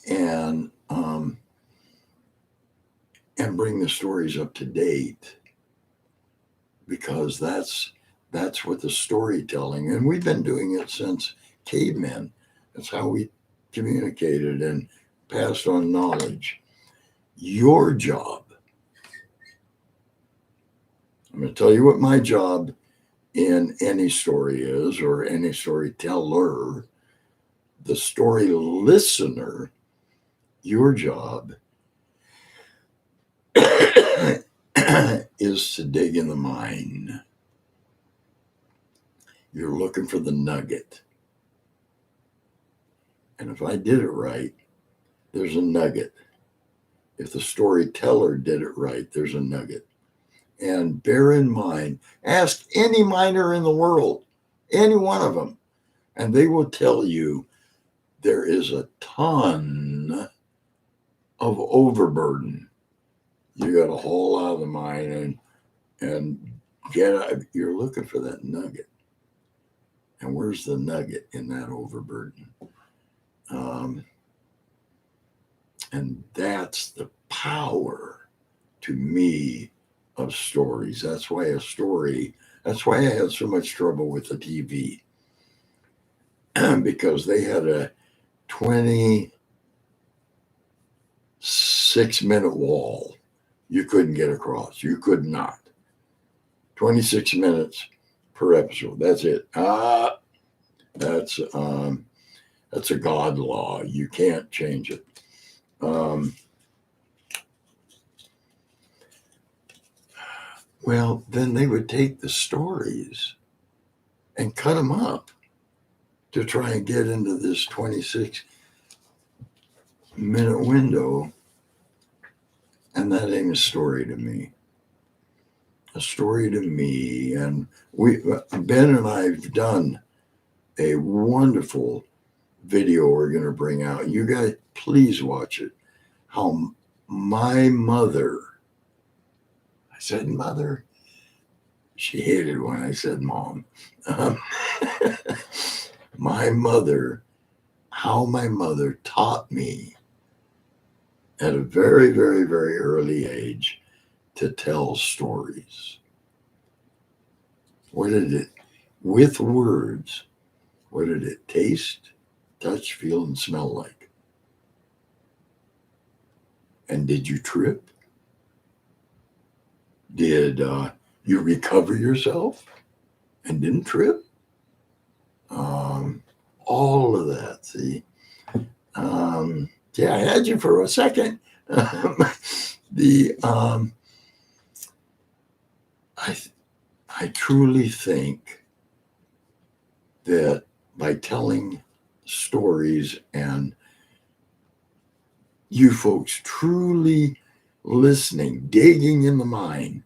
and bring the stories up to date, because that's what the storytelling, and we've been doing it since cavemen. That's how we communicated and passed on knowledge. Your job, I'm going to tell you what my job in any story is, or any storyteller, the story listener. Your job is to dig in the mine. You're looking for the nugget. And if I did it right, there's a nugget. If the storyteller did it right, there's a nugget. And bear in mind, ask any miner in the world, any one of them, and they will tell you there is a ton of overburden. You got to haul out of the mine and get out. You're looking for that nugget. And where's the nugget in that overburden? And that's the power to me of stories. That's why I had so much trouble with the TV because they had a 26-minute wall you couldn't get across. You could not. 26 minutes per episode. That's it. That's a God law. You can't change it. Well, then they would take the stories and cut them up to try and get into this 26-minute window. And that ain't a story to me. A story to me. And Ben and I have done a wonderful video we're going to bring out. You guys, please watch it. How my mother, I said mother, she hated when I said mom. How my mother taught me at a very, very, very early age to tell stories. With words, what did it taste, touch, feel, and smell like? And did you trip? Did you recover yourself and didn't trip? All of that, see? Yeah, I had you for a second. I truly think that by telling stories and you folks truly listening, digging in the mind,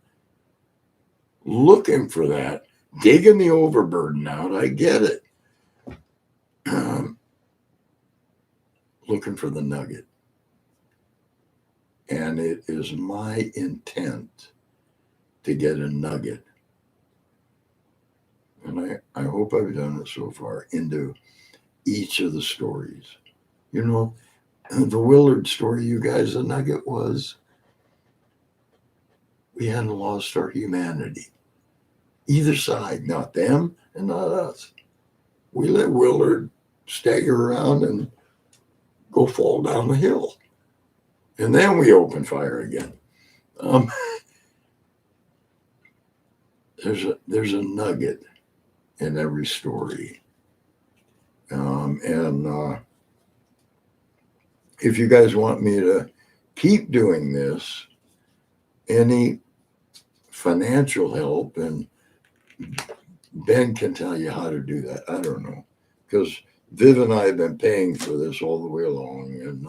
looking for that, digging the overburden out, I get it. Looking for the nugget. And it is my intent to get a nugget. And I hope I've done it so far into each of the stories. You know, the Willard story, you guys, the nugget was we hadn't lost our humanity. Either side, not them and not us. We let Willard stagger around and go fall down the hill. And then we open fire again. There's a nugget in every story. And if you guys want me to keep doing this, any financial help, and Ben can tell you how to do that. I don't know, because Viv and I have been paying for this all the way along, and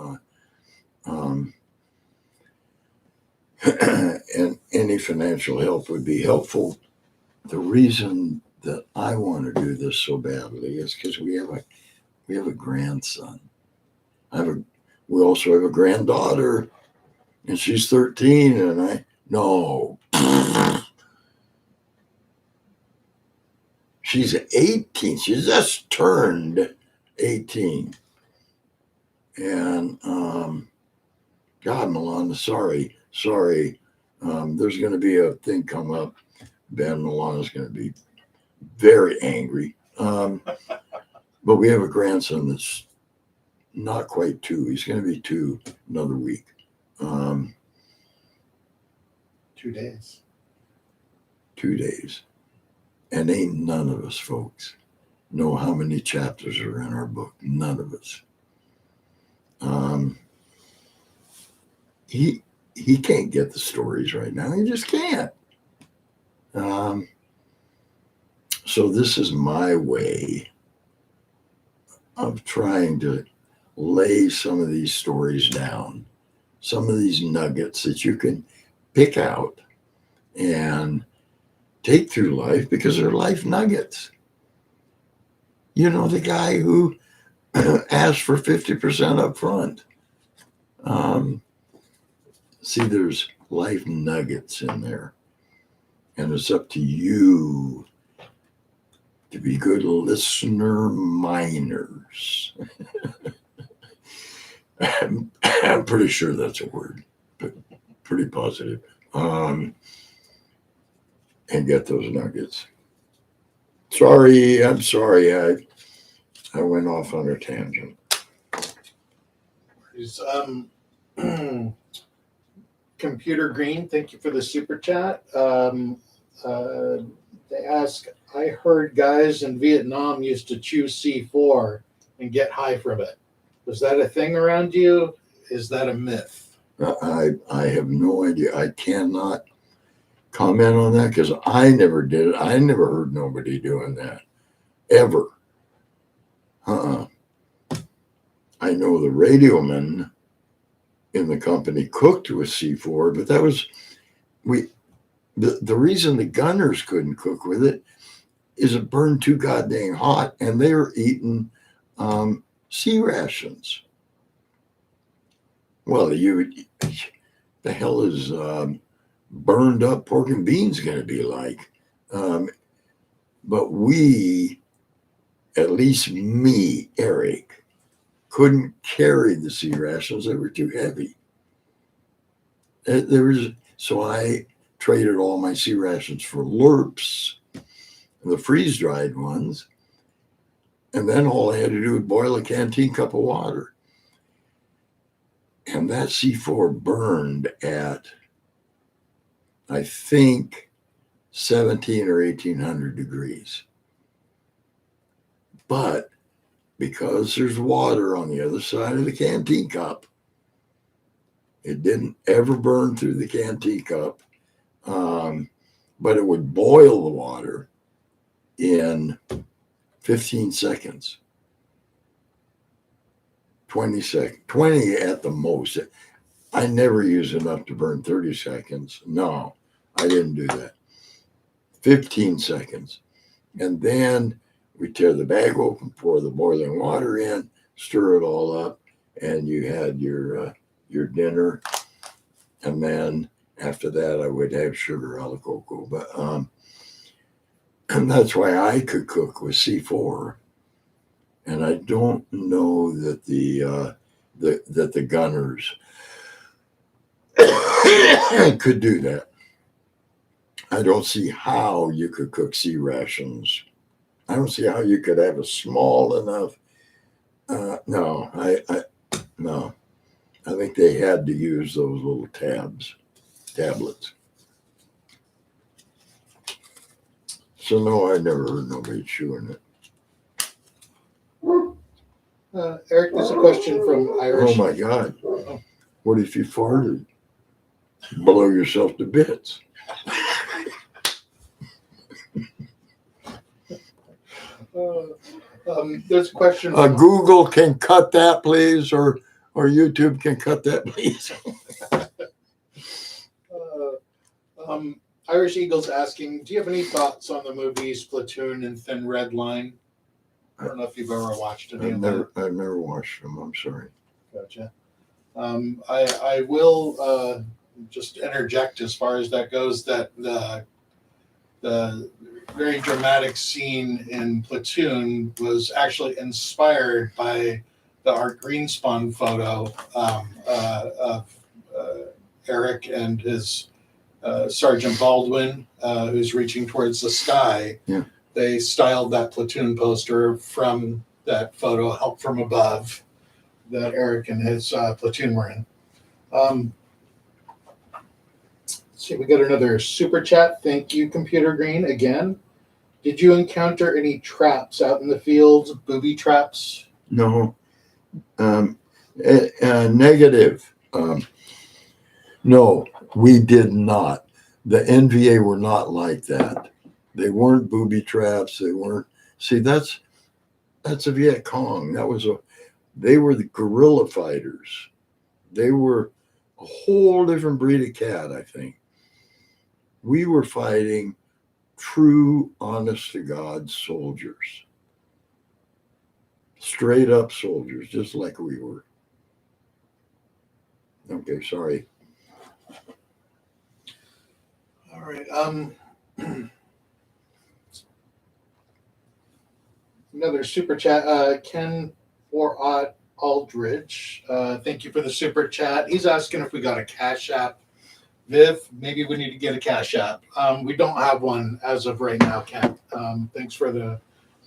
any financial help would be helpful. The reason that I want to do this so badly is because we have a grandson. We also have a granddaughter, and she's 13, and she's 18. She just turned 18. And God, Milana, sorry. There's going to be a thing come up. Ben, Milana's going to be very angry. But we have a grandson that's not quite 2. He's going to be 2 another week. 2 days. 2 days. And ain't none of us, folks, know how many chapters are in our book. None of us. He can't get the stories right now. He just can't. So this is my way of trying to lay some of these stories down, some of these nuggets that you can pick out and take through life, because they're life nuggets. You know, the guy who asked for 50% up front. See, there's life nuggets in there. And it's up to you to be good listener miners. I'm pretty sure that's a word, but pretty positive. And get those nuggets. Sorry, I'm sorry. I went off on a tangent. Computer Green, thank you for the super chat. They ask, I heard guys in Vietnam used to chew C4 and get high from it. Was that a thing around you? Is that a myth? I have no idea. I cannot comment on that because I never did it. I never heard nobody doing that ever. I know the radioman in the company cooked with C4, but that was the reason the gunners couldn't cook with it is it burned too goddamn hot, and they were eating sea rations. Well, the hell is burned up pork and beans going to be like? But we, at least me, Eric, couldn't carry the sea rations. They were too heavy. So I traded all my sea rations for Lurps, the freeze-dried ones, and then all I had to do was boil a canteen cup of water. And that C4 burned at, I think, 17 or 1800 degrees. But because there's water on the other side of the canteen cup, it didn't ever burn through the canteen cup, but it would boil the water in 15 seconds, 20 seconds, 20 at the most. I never use enough to burn 30 seconds. No, I didn't do that. 15 seconds. And then we tear the bag open, pour the boiling water in, stir it all up, and you had your dinner. And then after that, I would have sugar a la cocoa. But and that's why I could cook with C4. And I don't know that the gunners could do that. I don't see how you could cook sea rations. I don't see how you could have a small enough. No. I think they had to use those little tablets. So no, I never heard nobody chewing it. Eric, there's a question from Irish. Oh my God. What if you farted? Blow yourself to bits. There's a question. Google can cut that, please, or YouTube can cut that, please. Irish Eagle's asking, do you have any thoughts on the movies Platoon and Thin Red Line? I don't know if you've ever watched any of them. I've never watched them. I'm sorry. Gotcha. I will just interject as far as that goes that the very dramatic scene in Platoon was actually inspired by the Art Greenspan photo of Eric and his Sergeant Baldwin, who's reaching towards the sky. Yeah. They styled that Platoon poster from that photo, Help from Above, that Eric and his platoon were in. Let's see, we got another super chat. Thank you, Computer Green, again. Did you encounter any traps out in the fields, booby traps? No. Negative. No, we did not. The NVA were not like that. They weren't booby traps. They weren't. See, that's a Viet Cong. They were the guerrilla fighters. They were a whole different breed of cat, I think. We were fighting true, honest to God soldiers. Straight up soldiers, just like we were. Okay, sorry. All right. Another super chat. Ken for Aldridge. Thank you for the super chat. He's asking if we got a Cash App. Viv, maybe we need to get a Cash App. We don't have one as of right now, Ken. Thanks for the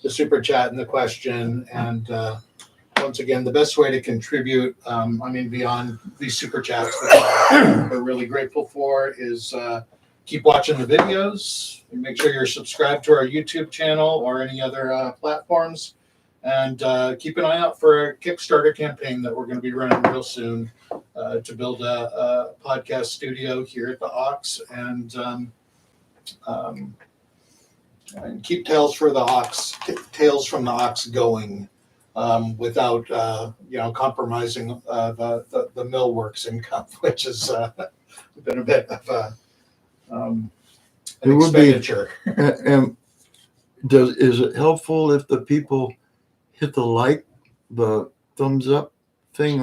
super chat and the question. And once again, the best way to contribute, beyond these super chats, which we're really grateful for, is keep watching the videos. And make sure you're subscribed to our YouTube channel or any other platforms. And keep an eye out for a Kickstarter campaign that we're going to be running real soon to build a podcast studio here at the Ox and keep Tales from the Ox going without compromising the millworks income, which has been a bit of an expenditure. And is it helpful if the people hit the thumbs up thing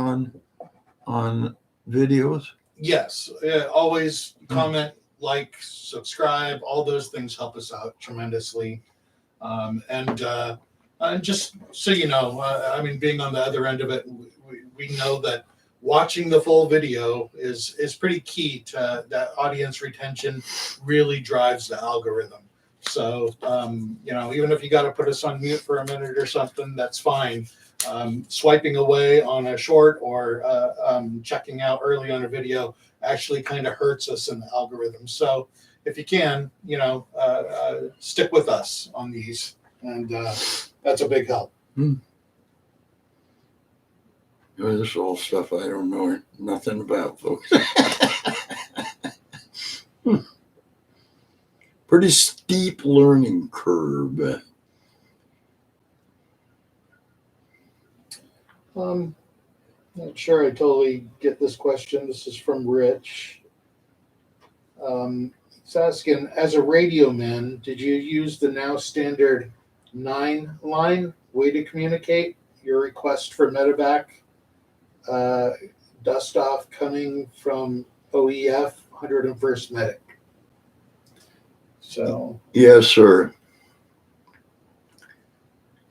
on videos? Yes, always comment, like, subscribe. All those things help us out tremendously. And just so you know, being on the other end of it, we know that watching the full video is pretty key to that audience retention. Really drives the algorithm. So even if you got to put us on mute for a minute or something, that's fine. Swiping away on a short or checking out early on a video actually kind of hurts us in the algorithm. So if you can, stick with us on these, and that's a big help. This is all stuff I don't know nothing about, folks. Pretty steep learning curve. Not sure I totally get this question. This is from Rich. He's asking, as a radio man, did you use the now standard 9-line way to communicate your request for medevac? Dust off coming from OEF 101st Medic. So Yes, sir.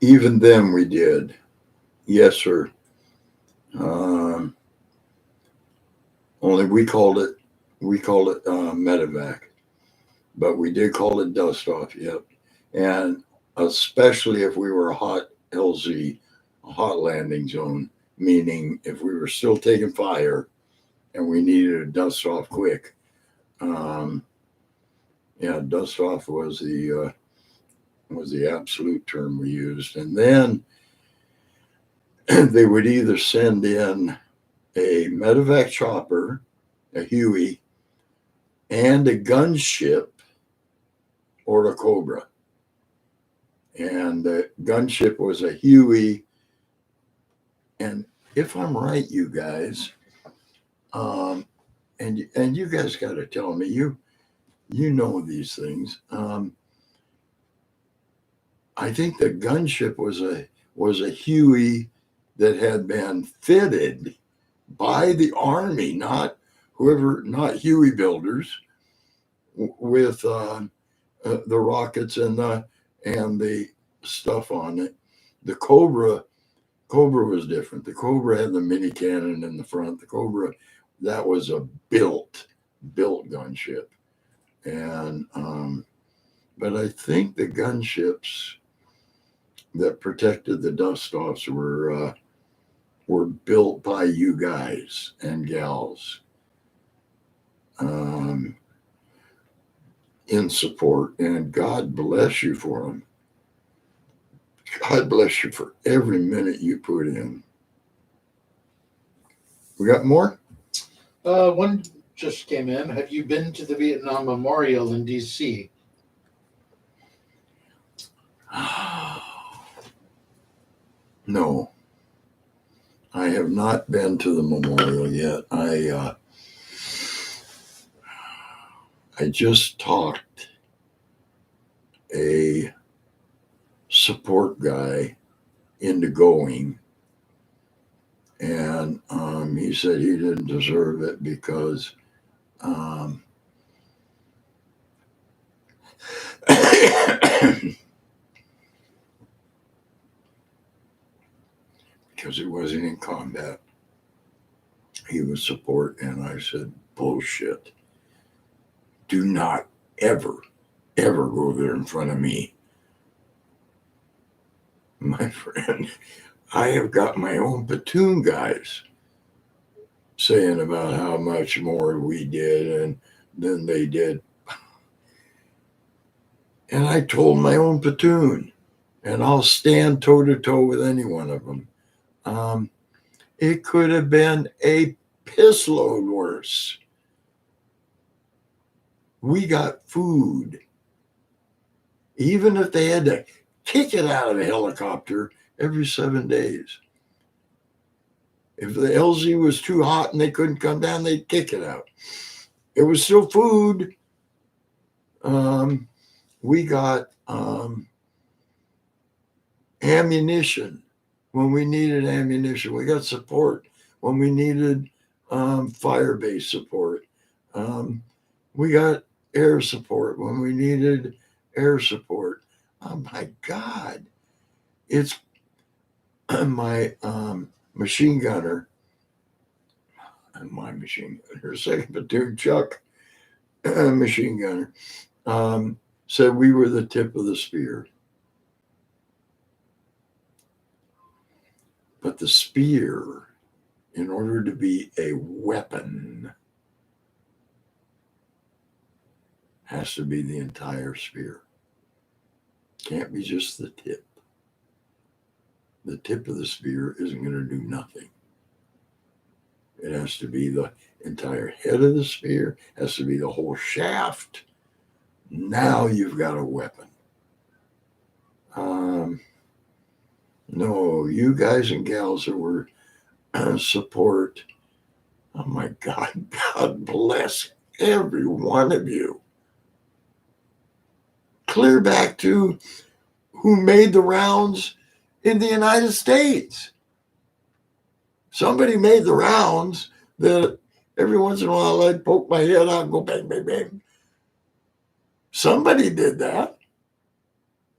Even then we did. Yes, sir. Only we called it medevac, but we did call it dust off. Yep. And especially if we were a hot LZ, a hot landing zone, meaning if we were still taking fire and we needed a dust off quick. Dust off was the absolute term we used. And then they would either send in a medevac chopper, a Huey, and a gunship or a Cobra. And the gunship was a Huey. And if I'm right, you guys, and you guys got to tell me, you know these things. I think the gunship was a Huey that had been fitted by the Army, not Huey builders, with the rockets and the stuff on it. The Cobra was different. The Cobra had the mini cannon in the front. The Cobra, that was a built gunship. And but I think the gunships that protected the dust offs were built by you guys and gals in support, and God bless you for them. God bless you for every minute you put in. We got more? One just came in. Have you been to the Vietnam Memorial in D.C.? No, I have not been to the memorial yet. I just talked a support guy into going, and he said he didn't deserve it because he wasn't in combat. He was support. And I said, bullshit. Do not ever go there in front of me. My friend, I have got my own platoon guys saying about how much more we did and than they did. And I told my own platoon, and I'll stand toe to toe with any one of them. It could have been a piss load worse. We got food. Even if they had to kick it out of a helicopter every 7 days. If the LZ was too hot and they couldn't come down, they'd kick it out. It was still food. We got ammunition when we needed ammunition. We got support when we needed fire base support. We got air support when we needed air support. Oh my God. It's my machine gunner, second platoon, Chuck, machine gunner, said we were the tip of the spear. But the spear, in order to be a weapon, has to be the entire spear. Can't be just the tip. The tip of the spear isn't going to do nothing. It has to be the entire head of the spear, has to be the whole shaft. Now you've got a weapon. No, you guys and gals that were support, oh my God, God bless every one of you. Clear back to who made the rounds in the United States. Somebody made the rounds that every once in a while I'd poke my head out and go bang, bang, bang. Somebody did that.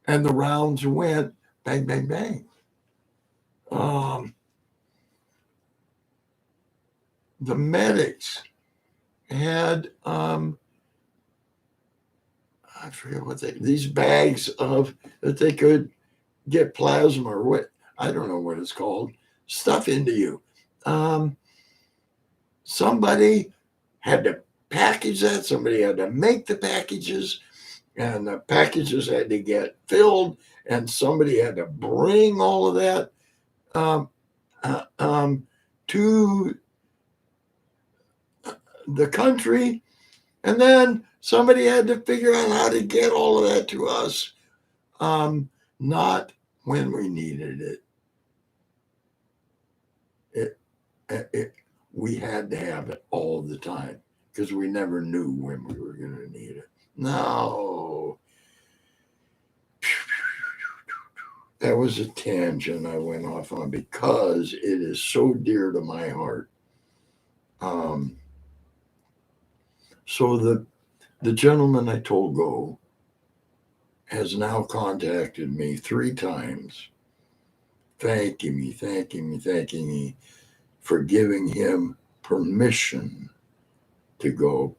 And the rounds went bang, bang, bang. The medics had, I forget what these bags of, that they could get plasma or what, I don't know what it's called, stuff into you. Somebody had to package that. Somebody had to make the packages, and the packages had to get filled, and somebody had to bring all of that to the country, and then somebody had to figure out how to get all of that to us, not when we needed it. We had to have it all the time because we never knew when we were going to need it. No. That was a tangent I went off on because it is so dear to my heart. So the gentleman I told go has now contacted me 3 times, thanking me for giving him permission to go.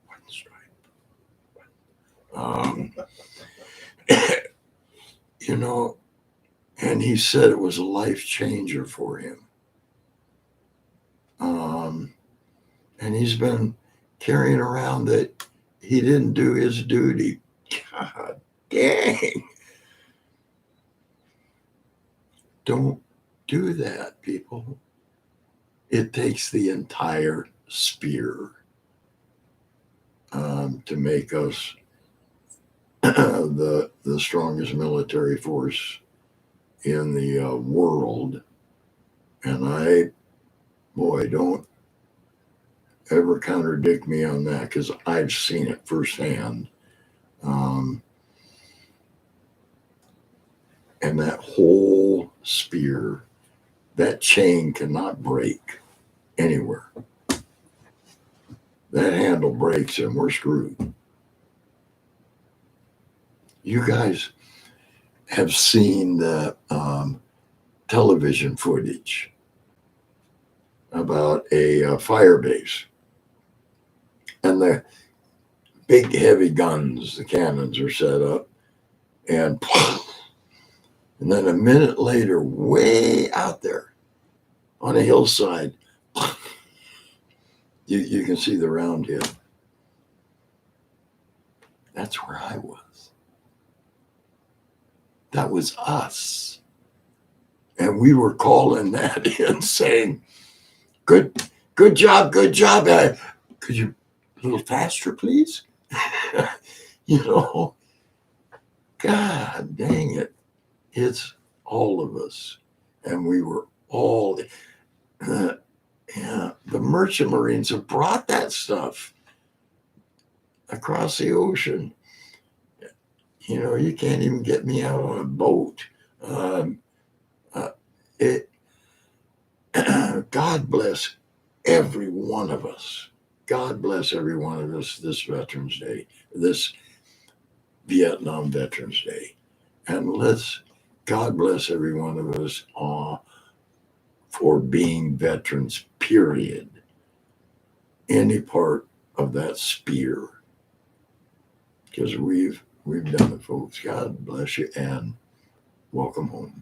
One stripe. And he said it was a life changer for him. And he's been carrying around that he didn't do his duty. God dang. Don't do that, people. It takes the entire spear to make us the strongest military force in the world. And don't ever contradict me on that because I've seen it firsthand. And that whole spear, that chain cannot break anywhere. That handle breaks and we're screwed. You guys, have seen the television footage about a fire base, and the big heavy guns, the cannons are set up, and then a minute later, way out there on a hillside, you can see the round hit. That's where I was. That was us. And we were calling that in, saying, good job, good job. Could you a little faster, please? You know, God dang it. It's all of us. And we were all, yeah, the merchant marines have brought that stuff across the ocean. You know, you can't even get me out on a boat. Um, it, God bless every one of us. God bless every one of us this Veterans Day, this Vietnam Veterans Day. And God bless every one of us for being veterans, period. Any part of that spear. Because we've done it, folks. God bless you and welcome home.